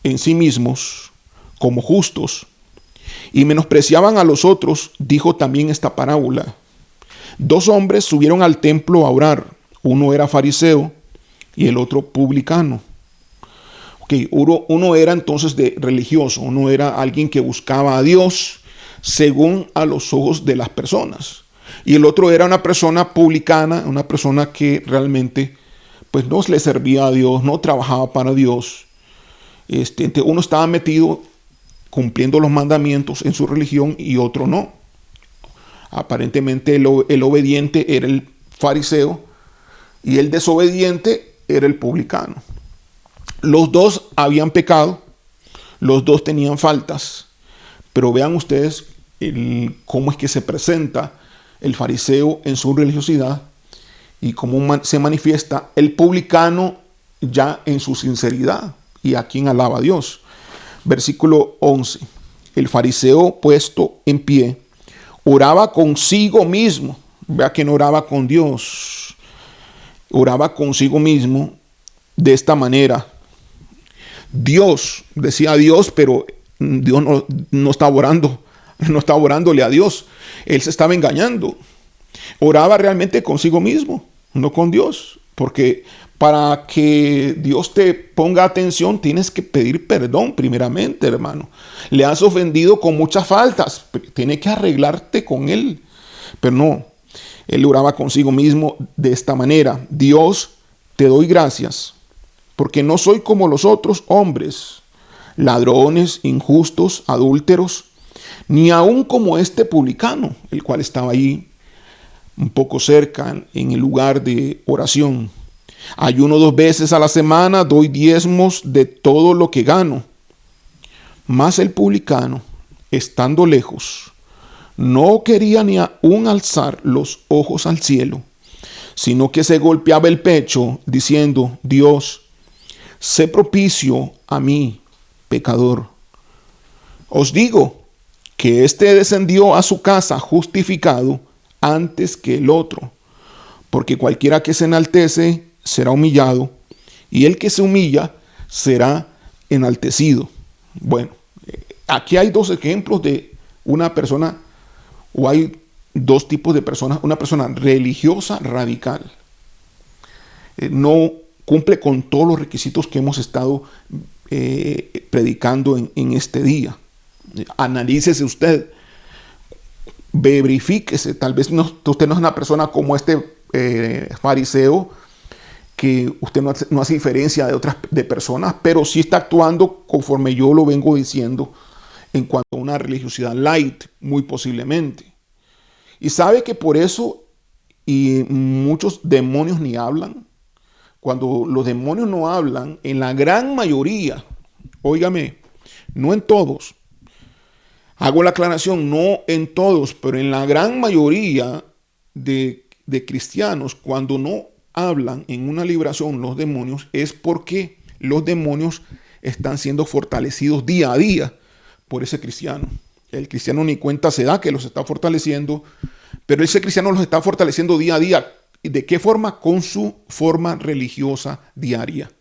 en sí mismos como justos y menospreciaban a los otros, dijo también esta parábola. Dos hombres subieron al templo a orar. Uno era fariseo y el otro publicano. Uno era entonces de religioso, uno era alguien que buscaba a Dios según a los ojos de las personas. Y el otro era una persona publicana, una persona que realmente pues no le servía a Dios, no trabajaba para Dios. Uno estaba metido cumpliendo los mandamientos en su religión y otro no. Aparentemente el obediente era el fariseo y el desobediente era el publicano. Los dos habían pecado, los dos tenían faltas, pero vean ustedes cómo es que se presenta el fariseo en su religiosidad y cómo se manifiesta el publicano ya en su sinceridad y a quien alaba a Dios. Versículo 11. El fariseo puesto en pie oraba consigo mismo. Vea que no oraba con Dios. Oraba consigo mismo de esta manera. Dios, decía Dios, pero Dios no estaba orando, no estaba orándole a Dios. Él se estaba engañando. Oraba realmente consigo mismo, no con Dios. Porque para que Dios te ponga atención, tienes que pedir perdón primeramente, hermano. Le has ofendido con muchas faltas, tienes que arreglarte con Él. Pero no, Él oraba consigo mismo de esta manera. Dios, te doy gracias, porque no soy como los otros hombres, ladrones, injustos, adúlteros, ni aun como este publicano, el cual estaba ahí un poco cerca en el lugar de oración. Ayuno 2 veces a la semana, doy diezmos de todo lo que gano. Mas el publicano, estando lejos, no quería ni aún alzar los ojos al cielo, sino que se golpeaba el pecho, diciendo: Dios, sé propicio a mí, pecador. Os digo que éste descendió a su casa justificado antes que el otro, porque cualquiera que se enaltece será humillado, y el que se humilla será enaltecido. Bueno, aquí hay 2 ejemplos de una persona, o hay 2 tipos de personas. Una persona religiosa radical, no cumple con todos los requisitos que hemos estado predicando en este día. Analícese usted, verifíquese. Tal vez usted no es una persona como este fariseo, que usted no hace diferencia de otras personas, pero sí está actuando conforme yo lo vengo diciendo en cuanto a una religiosidad light, muy posiblemente. Y sabe que por eso y muchos demonios ni hablan. Cuando los demonios no hablan, en la gran mayoría, óigame, no en todos, hago la aclaración, no en todos, pero en la gran mayoría de cristianos, cuando no hablan en una liberación los demonios, es porque los demonios están siendo fortalecidos día a día por ese cristiano. El cristiano ni cuenta se da que los está fortaleciendo, pero ese cristiano los está fortaleciendo día a día. ¿De qué forma? Con su forma religiosa diaria,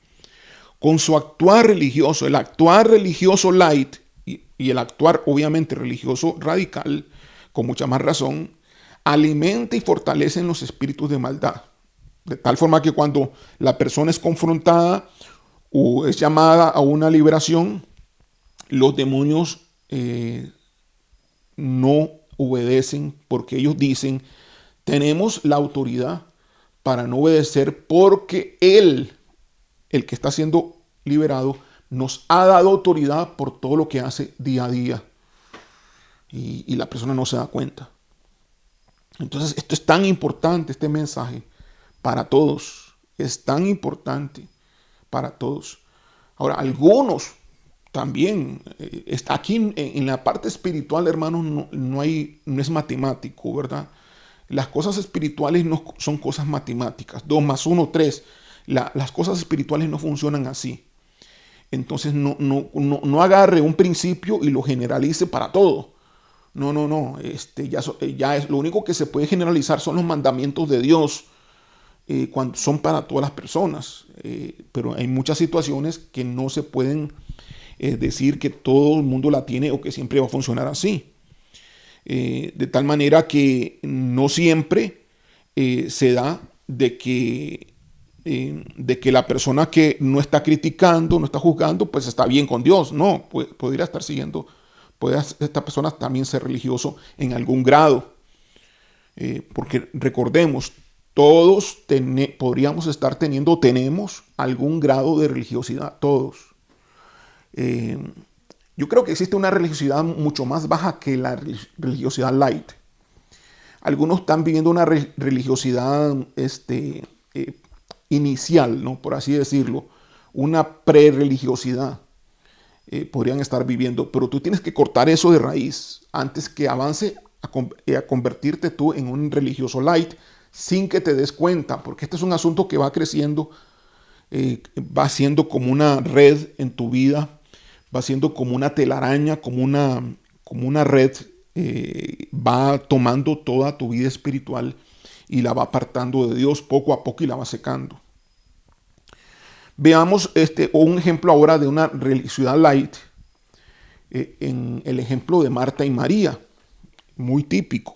con su actuar religioso. El actuar religioso light y el actuar obviamente religioso radical, con mucha más razón, alimenta y fortalece los espíritus de maldad. De tal forma que cuando la persona es confrontada o es llamada a una liberación, los demonios no obedecen, porque ellos dicen: tenemos la autoridad para no obedecer, porque Él, el que está siendo liberado, nos ha dado autoridad por todo lo que hace día a día. Y la persona no se da cuenta. Entonces, esto es tan importante, este mensaje, para todos. Es tan importante para todos. Ahora, algunos también, aquí en la parte espiritual, hermanos, no es matemático, ¿verdad? Las cosas espirituales no son cosas matemáticas. 2 más 1, 3. Las cosas espirituales no funcionan así. Entonces no agarre un principio y lo generalice para todo. No. Ya es lo único que se puede generalizar son los mandamientos de Dios, cuando son para todas las personas. Pero hay muchas situaciones que no se pueden decir que todo el mundo la tiene o que siempre va a funcionar así. De tal manera que no siempre se da de que de que la persona que no está criticando, no está juzgando, pues está bien con Dios. No, podría estar siguiendo, puede esta persona también ser religioso en algún grado. Porque recordemos, todos podríamos estar teniendo, tenemos algún grado de religiosidad, todos. Yo creo que existe una religiosidad mucho más baja que la religiosidad light. Algunos están viviendo una religiosidad inicial, ¿no? Por así decirlo, una pre-religiosidad. Podrían estar viviendo, pero tú tienes que cortar eso de raíz antes que avance a convertirte tú en un religioso light sin que te des cuenta, porque este es un asunto que va creciendo, va siendo como una red en tu vida, va siendo como una telaraña, como una red, va tomando toda tu vida espiritual y la va apartando de Dios poco a poco y la va secando. Veamos un ejemplo ahora de una religiosidad light, en el ejemplo de Marta y María, muy típico.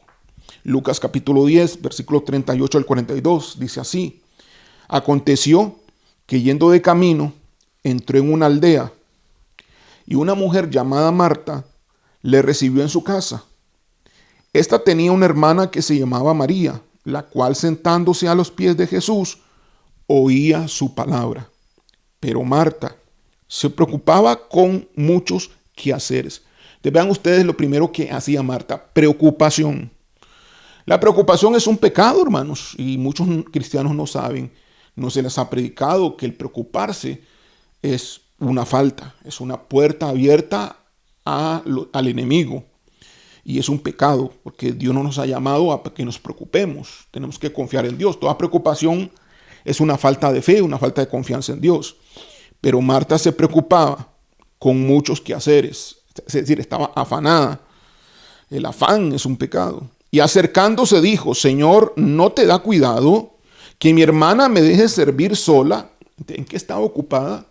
Lucas capítulo 10, versículos 38 al 42, dice así: aconteció que yendo de camino, entró en una aldea, y una mujer llamada Marta le recibió en su casa. Esta tenía una hermana que se llamaba María, la cual sentándose a los pies de Jesús, oía su palabra. Pero Marta se preocupaba con muchos quehaceres. Vean ustedes lo primero que hacía Marta: preocupación. La preocupación es un pecado, hermanos, y muchos cristianos no saben, no se les ha predicado que el preocuparse es una falta, es una puerta abierta al enemigo, y es un pecado, porque Dios no nos ha llamado a que nos preocupemos. Tenemos que confiar en Dios. Toda preocupación es una falta de fe, una falta de confianza en Dios. Pero Marta se preocupaba con muchos quehaceres, es decir, estaba afanada. El afán es un pecado. Y acercándose dijo: Señor, ¿no te da cuidado que mi hermana me deje servir sola? ¿En qué estaba ocupada?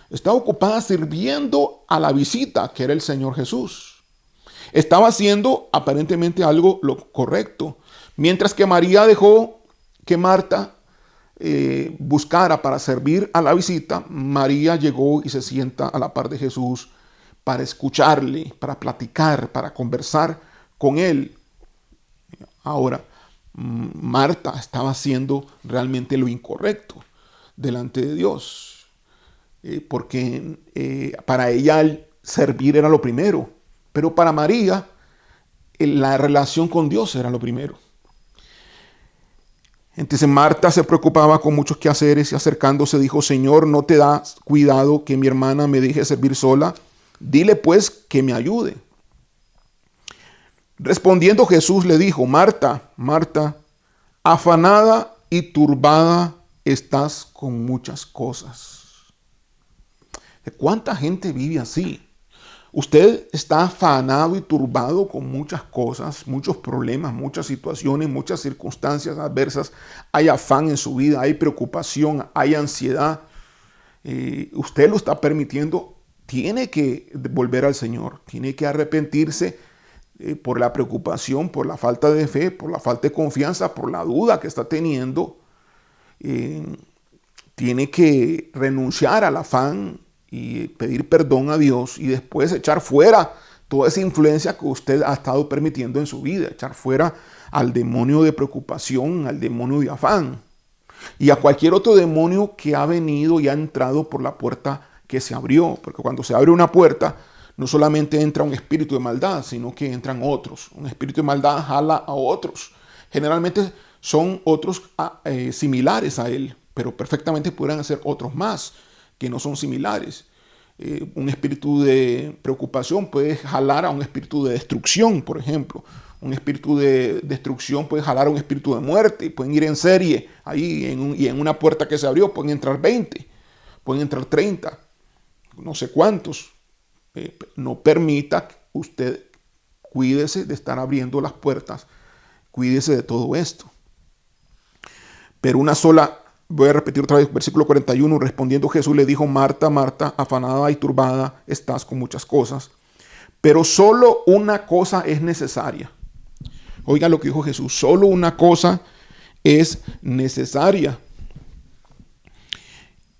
Estaba ocupada sirviendo a la visita, que era el Señor Jesús. Estaba haciendo aparentemente algo lo correcto. Mientras que María dejó que Marta buscara para servir a la visita, María llegó y se sienta a la par de Jesús para escucharle, para platicar, para conversar con él. Ahora, Marta estaba haciendo realmente lo incorrecto delante de Dios, porque para ella el servir era lo primero, pero para María la relación con Dios era lo primero. Entonces Marta se preocupaba con muchos quehaceres y acercándose dijo: Señor, ¿no te das cuidado que mi hermana me deje servir sola? Dile pues que me ayude. Respondiendo Jesús le dijo: Marta, Marta, afanada y turbada estás con muchas cosas. ¿Cuánta gente vive así? Usted está afanado y turbado con muchas cosas, muchos problemas, muchas situaciones, muchas circunstancias adversas. Hay afán en su vida, hay preocupación, hay ansiedad. Usted lo está permitiendo. Tiene que volver al Señor, tiene que arrepentirse por la preocupación, por la falta de fe, por la falta de confianza, por la duda que está teniendo. Tiene que renunciar al afán y pedir perdón a Dios y después echar fuera toda esa influencia que usted ha estado permitiendo en su vida, echar fuera al demonio de preocupación, al demonio de afán y a cualquier otro demonio que ha venido y ha entrado por la puerta que se abrió, porque cuando se abre una puerta no solamente entra un espíritu de maldad, sino que entran otros. Un espíritu de maldad jala a otros. Generalmente son otros similares a él, pero perfectamente podrían ser otros más que no son similares. Un espíritu de preocupación puede jalar a un espíritu de destrucción, por ejemplo. Un espíritu de destrucción puede jalar a un espíritu de muerte y pueden ir en serie ahí y en una puerta que se abrió pueden entrar 20, pueden entrar 30, no sé cuántos. No permita usted, cuídese de estar abriendo las puertas, cuídese de todo esto. Pero una sola, voy a repetir otra vez, versículo 41, respondiendo Jesús le dijo: Marta, Marta, afanada y turbada estás con muchas cosas, pero solo una cosa es necesaria. Oiga lo que dijo Jesús: solo una cosa es necesaria.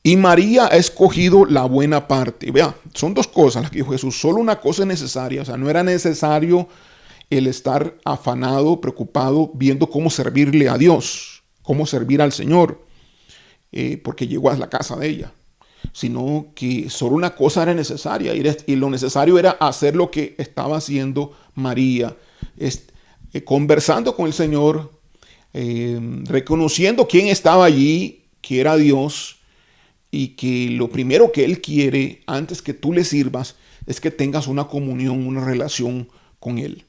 Y María ha escogido la buena parte. Vea, son dos cosas las que dijo Jesús. Solo una cosa es necesaria. O sea, no era necesario el estar afanado, preocupado, viendo cómo servirle a Dios, cómo servir al Señor, porque llegó a la casa de ella. Sino que solo una cosa era necesaria. Y lo necesario era hacer lo que estaba haciendo María. Conversando con el Señor, reconociendo quién estaba allí, que era Dios, y que lo primero que Él quiere antes que tú le sirvas es que tengas una comunión, una relación con Él.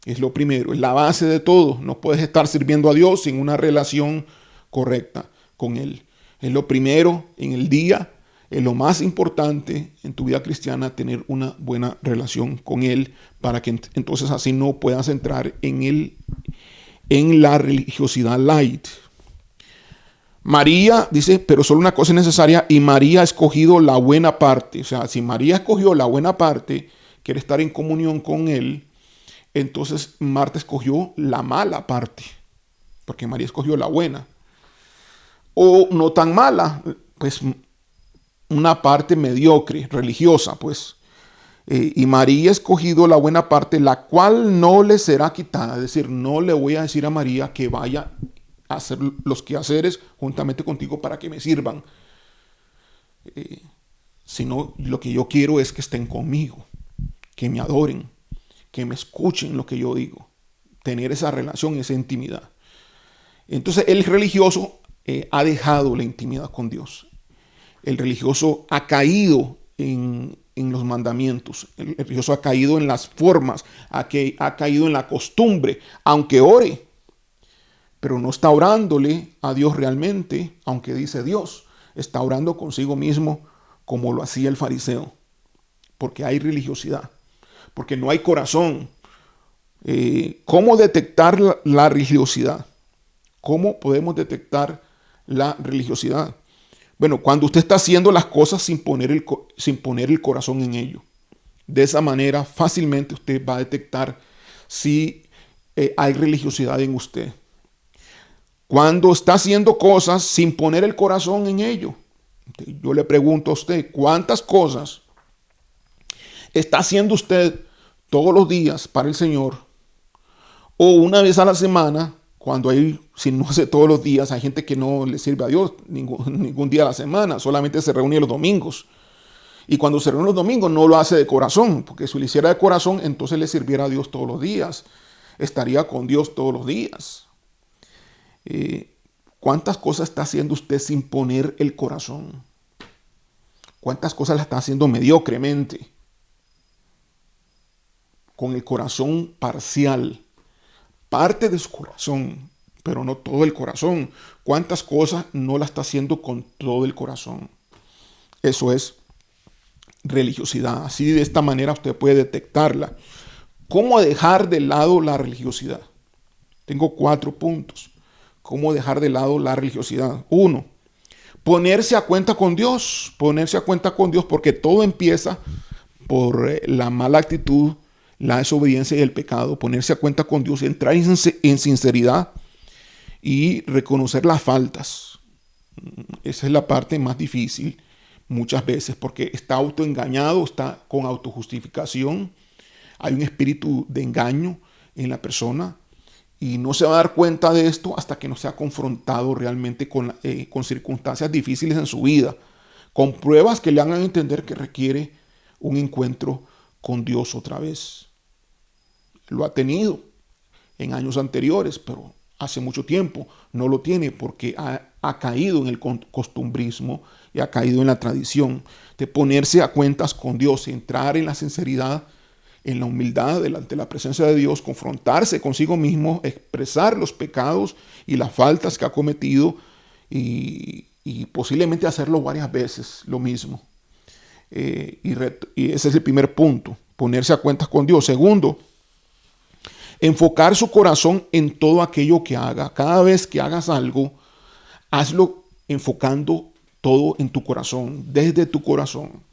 Es lo primero, es la base de todo. No puedes estar sirviendo a Dios sin una relación correcta con Él. Es lo primero en el día, es lo más importante en tu vida cristiana, tener una buena relación con Él, para que entonces así no puedas entrar en la religiosidad light. María dice, pero solo una cosa es necesaria, y María ha escogido la buena parte. O sea, si María escogió la buena parte, quiere estar en comunión con Él, entonces Marta escogió la mala parte, porque María escogió la buena. O no tan mala, pues una parte mediocre, religiosa, pues. Y María ha escogido la buena parte, la cual no le será quitada. Es decir, no le voy a decir a María que vaya hacer los quehaceres juntamente contigo para que me sirvan, sino lo que yo quiero es que estén conmigo, que me adoren, que me escuchen lo que yo digo, tener esa relación, esa intimidad. Entonces el religioso ha dejado la intimidad con Dios. El religioso ha caído en los mandamientos. El religioso ha caído en las formas, ha caído en la costumbre, aunque ore, pero no está orándole a Dios realmente, aunque dice Dios. Está orando consigo mismo como lo hacía el fariseo, porque hay religiosidad, porque no hay corazón. ¿Cómo detectar la religiosidad? ¿Cómo podemos detectar la religiosidad? Bueno, cuando usted está haciendo las cosas sin poner el corazón en ello. De esa manera fácilmente usted va a detectar si hay religiosidad en usted. Cuando está haciendo cosas sin poner el corazón en ello. Yo le pregunto a usted, ¿cuántas cosas está haciendo usted todos los días para el Señor? O una vez a la semana, cuando si no hace todos los días, hay gente que no le sirve a Dios ningún día a la semana, solamente se reúne los domingos. Y cuando se reúne los domingos no lo hace de corazón, porque si lo hiciera de corazón, entonces le sirviera a Dios todos los días. Estaría con Dios todos los días. ¿Cuántas cosas está haciendo usted sin poner el corazón? ¿Cuántas cosas las está haciendo mediocremente? Con el corazón parcial. Parte de su corazón, pero no todo el corazón. ¿Cuántas cosas no las está haciendo con todo el corazón? Eso es religiosidad. Así, de esta manera usted puede detectarla. ¿Cómo dejar de lado la religiosidad? Tengo 4 puntos. ¿Cómo dejar de lado la religiosidad? 1. Ponerse a cuenta con Dios. Ponerse a cuenta con Dios, porque todo empieza por la mala actitud, la desobediencia y el pecado. Ponerse a cuenta con Dios, entrar en sinceridad y reconocer las faltas. Esa es la parte más difícil muchas veces, porque está autoengañado, está con autojustificación. Hay un espíritu de engaño en la persona. Y no se va a dar cuenta de esto hasta que no sea confrontado realmente con circunstancias difíciles en su vida, con pruebas que le hagan entender que requiere un encuentro con Dios otra vez. Lo ha tenido en años anteriores, pero hace mucho tiempo no lo tiene porque ha caído en el costumbrismo y ha caído en la tradición de ponerse a cuentas con Dios, entrar en la sinceridad, en la humildad delante de la presencia de Dios, confrontarse consigo mismo, expresar los pecados y las faltas que ha cometido y posiblemente hacerlo varias veces lo mismo. Y ese es el primer punto, ponerse a cuentas con Dios. Segundo, enfocar su corazón en todo aquello que haga. Cada vez que hagas algo, hazlo enfocando todo en tu corazón, desde tu corazón.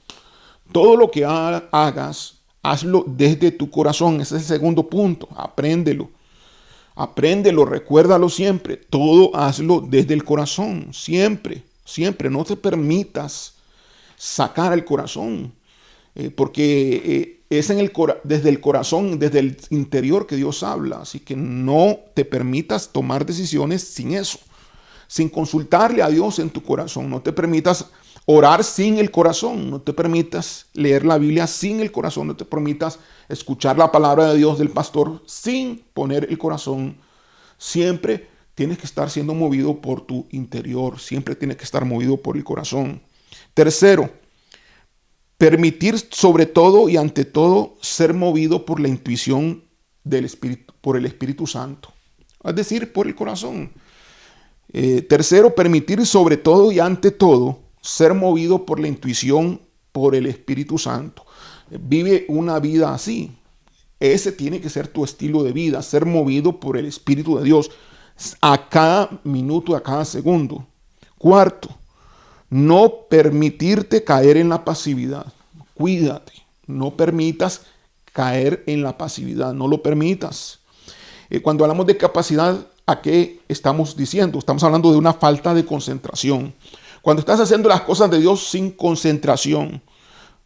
Todo lo que hagas, hazlo desde tu corazón. Ese es el segundo punto. Apréndelo. Apréndelo, recuérdalo siempre. Todo hazlo desde el corazón, siempre. Siempre, no te permitas sacar el corazón, porque es desde el corazón, desde el interior que Dios habla. Así que no te permitas tomar decisiones sin eso, sin consultarle a Dios en tu corazón. No te permitas orar sin el corazón. No te permitas leer la Biblia sin el corazón. No te permitas escuchar la palabra de Dios del pastor sin poner el corazón. Siempre tienes que estar siendo movido por tu interior. Siempre tienes que estar movido por el corazón. Tercero, permitir sobre todo y ante todo ser movido por la intuición del Espíritu, por el Espíritu Santo. Es decir, por el corazón. Tercero, permitir sobre todo y ante todo ser movido por la intuición, por el Espíritu Santo. Vive una vida así. Ese tiene que ser tu estilo de vida, ser movido por el Espíritu de Dios a cada minuto, a cada segundo. Cuarto, no permitirte caer en la pasividad. Cuídate, no permitas caer en la pasividad, no lo permitas. Cuando hablamos de capacidad, ¿a qué estamos diciendo? Estamos hablando de una falta de concentración. Cuando estás haciendo las cosas de Dios sin concentración,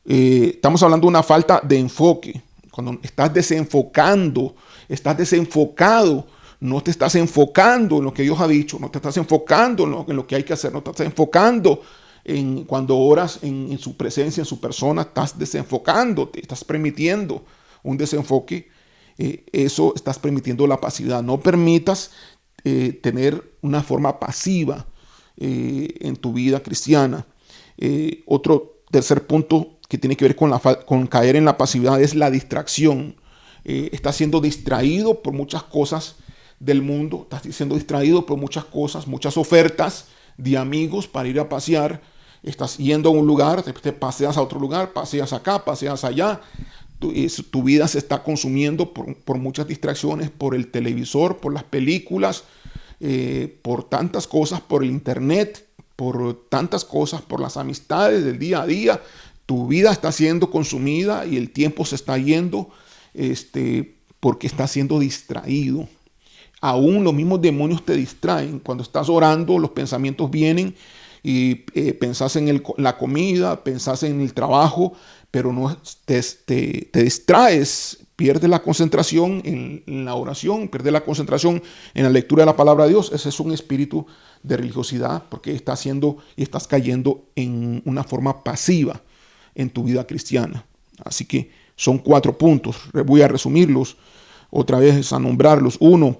estamos hablando de una falta de enfoque. Cuando estás desenfocado, no te estás enfocando en lo que Dios ha dicho, no te estás enfocando en lo que hay que hacer, no te estás enfocando en cuando oras en su presencia, en su persona, estás desenfocándote, estás permitiendo un desenfoque. Eso estás permitiendo la pasividad. No permitas tener una forma pasiva en tu vida cristiana. Otro tercer punto que tiene que ver con caer en la pasividad es la distracción. Estás siendo distraído por muchas cosas del mundo, estás siendo distraído por muchas cosas, muchas ofertas de amigos para ir a pasear. Estás yendo a un lugar, te paseas a otro lugar, paseas acá, paseas allá. Tu vida se está consumiendo por muchas distracciones, por el televisor, por las películas, por tantas cosas, por el internet, por tantas cosas, por las amistades del día a día. Tu vida está siendo consumida y el tiempo se está yendo porque estás siendo distraído. Aún los mismos demonios te distraen. Cuando estás orando, los pensamientos vienen y pensás en la comida, pensás en el trabajo, pero no te distraes, pierdes la concentración en la oración, pierdes la concentración en la lectura de la palabra de Dios. Ese es un espíritu de religiosidad porque estás cayendo en una forma pasiva en tu vida cristiana. Así que son 4 puntos. Voy a resumirlos otra vez, a nombrarlos. 1,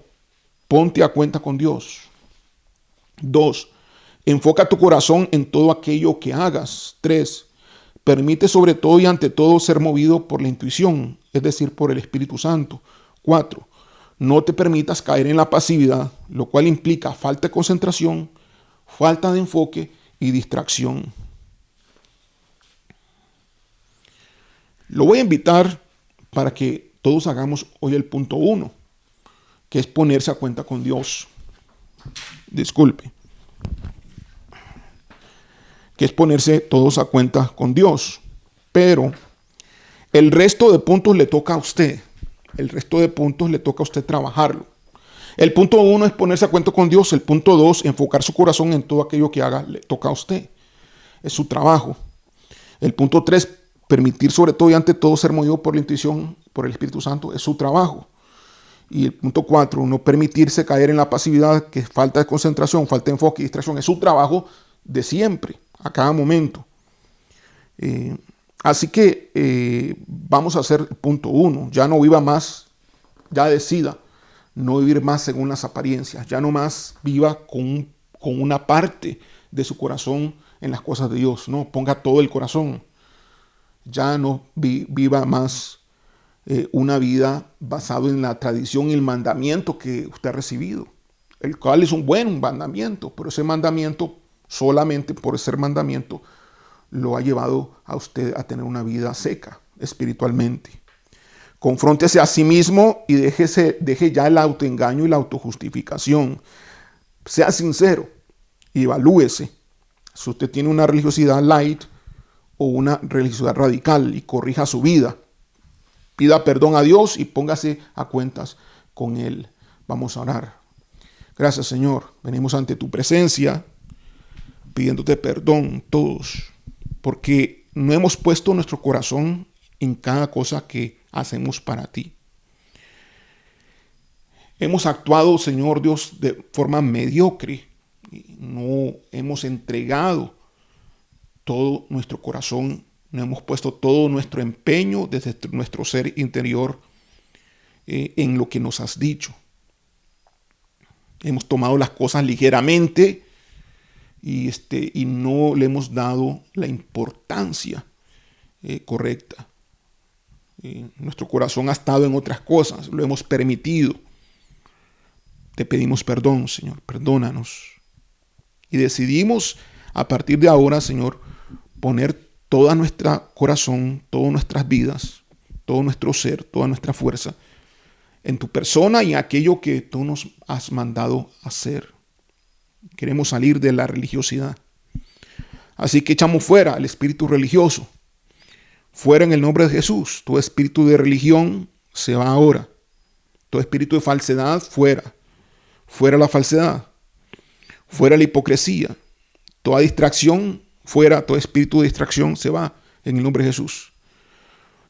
ponte a cuenta con Dios. 2, enfoca tu corazón en todo aquello que hagas. 3, permite sobre todo y ante todo ser movido por la intuición, es decir, por el Espíritu Santo. 4, no te permitas caer en la pasividad, lo cual implica falta de concentración, falta de enfoque y distracción. Lo voy a invitar para que todos hagamos hoy el punto 1, que es ponerse a cuenta con Dios. Disculpe. Que es ponerse todos a cuenta con Dios. Pero el resto de puntos le toca a usted. El resto de puntos le toca a usted trabajarlo. El punto 1 es ponerse a cuenta con Dios. El punto 2, enfocar su corazón en todo aquello que haga, le toca a usted. Es su trabajo. El punto 3, permitir sobre todo y ante todo ser movido por la intuición, por el Espíritu Santo, es su trabajo. Y el punto 4, no permitirse caer en la pasividad, que es falta de concentración, falta de enfoque y distracción, es su trabajo de siempre, a cada momento. Así que vamos a hacer el punto 1. Ya no viva más, ya decida no vivir más según las apariencias. Ya no más viva con una parte de su corazón en las cosas de Dios. No, ponga todo el corazón. Ya no viva más una vida basada en la tradición y el mandamiento que usted ha recibido, el cual es un buen mandamiento, pero ese mandamiento, solamente por ser mandamiento, lo ha llevado a usted a tener una vida seca espiritualmente. Confróntese a sí mismo y deje ya el autoengaño y la autojustificación. Sea sincero y evalúese si usted tiene una religiosidad light o una religiosidad radical y corrija su vida. Pida perdón a Dios y póngase a cuentas con Él. Vamos a orar. Gracias, Señor. Venimos ante tu presencia pidiéndote perdón todos, porque no hemos puesto nuestro corazón en cada cosa que hacemos para ti. Hemos actuado, Señor Dios, de forma mediocre. No hemos entregado todo nuestro corazón, no hemos puesto todo nuestro empeño desde nuestro ser interior en lo que nos has dicho. Hemos tomado las cosas ligeramente y no le hemos dado la importancia correcta. Nuestro corazón ha estado en otras cosas, lo hemos permitido. Te pedimos perdón, Señor, perdónanos. Y decidimos a partir de ahora, Señor, poner todo nuestro corazón, todas nuestras vidas, todo nuestro ser, toda nuestra fuerza en tu persona y en aquello que tú nos has mandado hacer. Queremos salir de la religiosidad. Así que echamos fuera el espíritu religioso. Fuera en el nombre de Jesús. Todo espíritu de religión se va ahora. Todo espíritu de falsedad fuera. Fuera la falsedad. Fuera la hipocresía. Toda distracción fuera. Todo espíritu de distracción se va en el nombre de Jesús.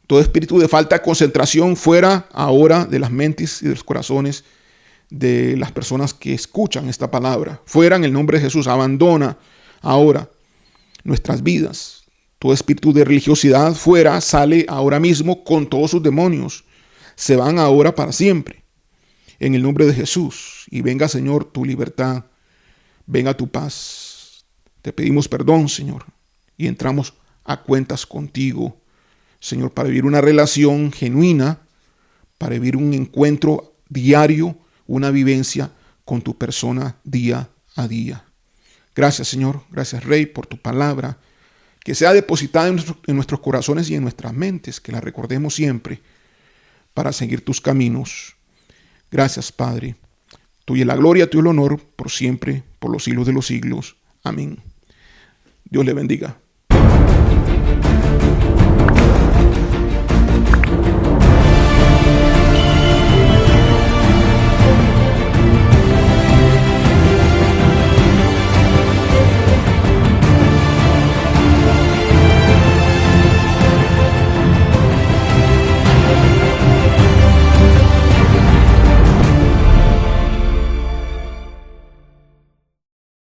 Todo espíritu de falta de concentración fuera ahora de las mentes y de los corazones de las personas que escuchan esta palabra. Fuera en el nombre de Jesús. Abandona ahora nuestras vidas. Todo espíritu de religiosidad fuera, sale ahora mismo con todos sus demonios. Se van ahora para siempre. En el nombre de Jesús. Y venga, Señor, tu libertad. Venga tu paz. Te pedimos perdón, Señor. Y entramos a cuentas contigo, Señor, para vivir una relación genuina, para vivir un encuentro diario, una vivencia con tu persona día a día. Gracias, Señor. Gracias, Rey, por tu palabra, que sea depositada en nuestros corazones y en nuestras mentes, que la recordemos siempre para seguir tus caminos. Gracias, Padre. Tuya la gloria, tuyo el honor, por siempre, por los siglos de los siglos. Amén. Dios le bendiga.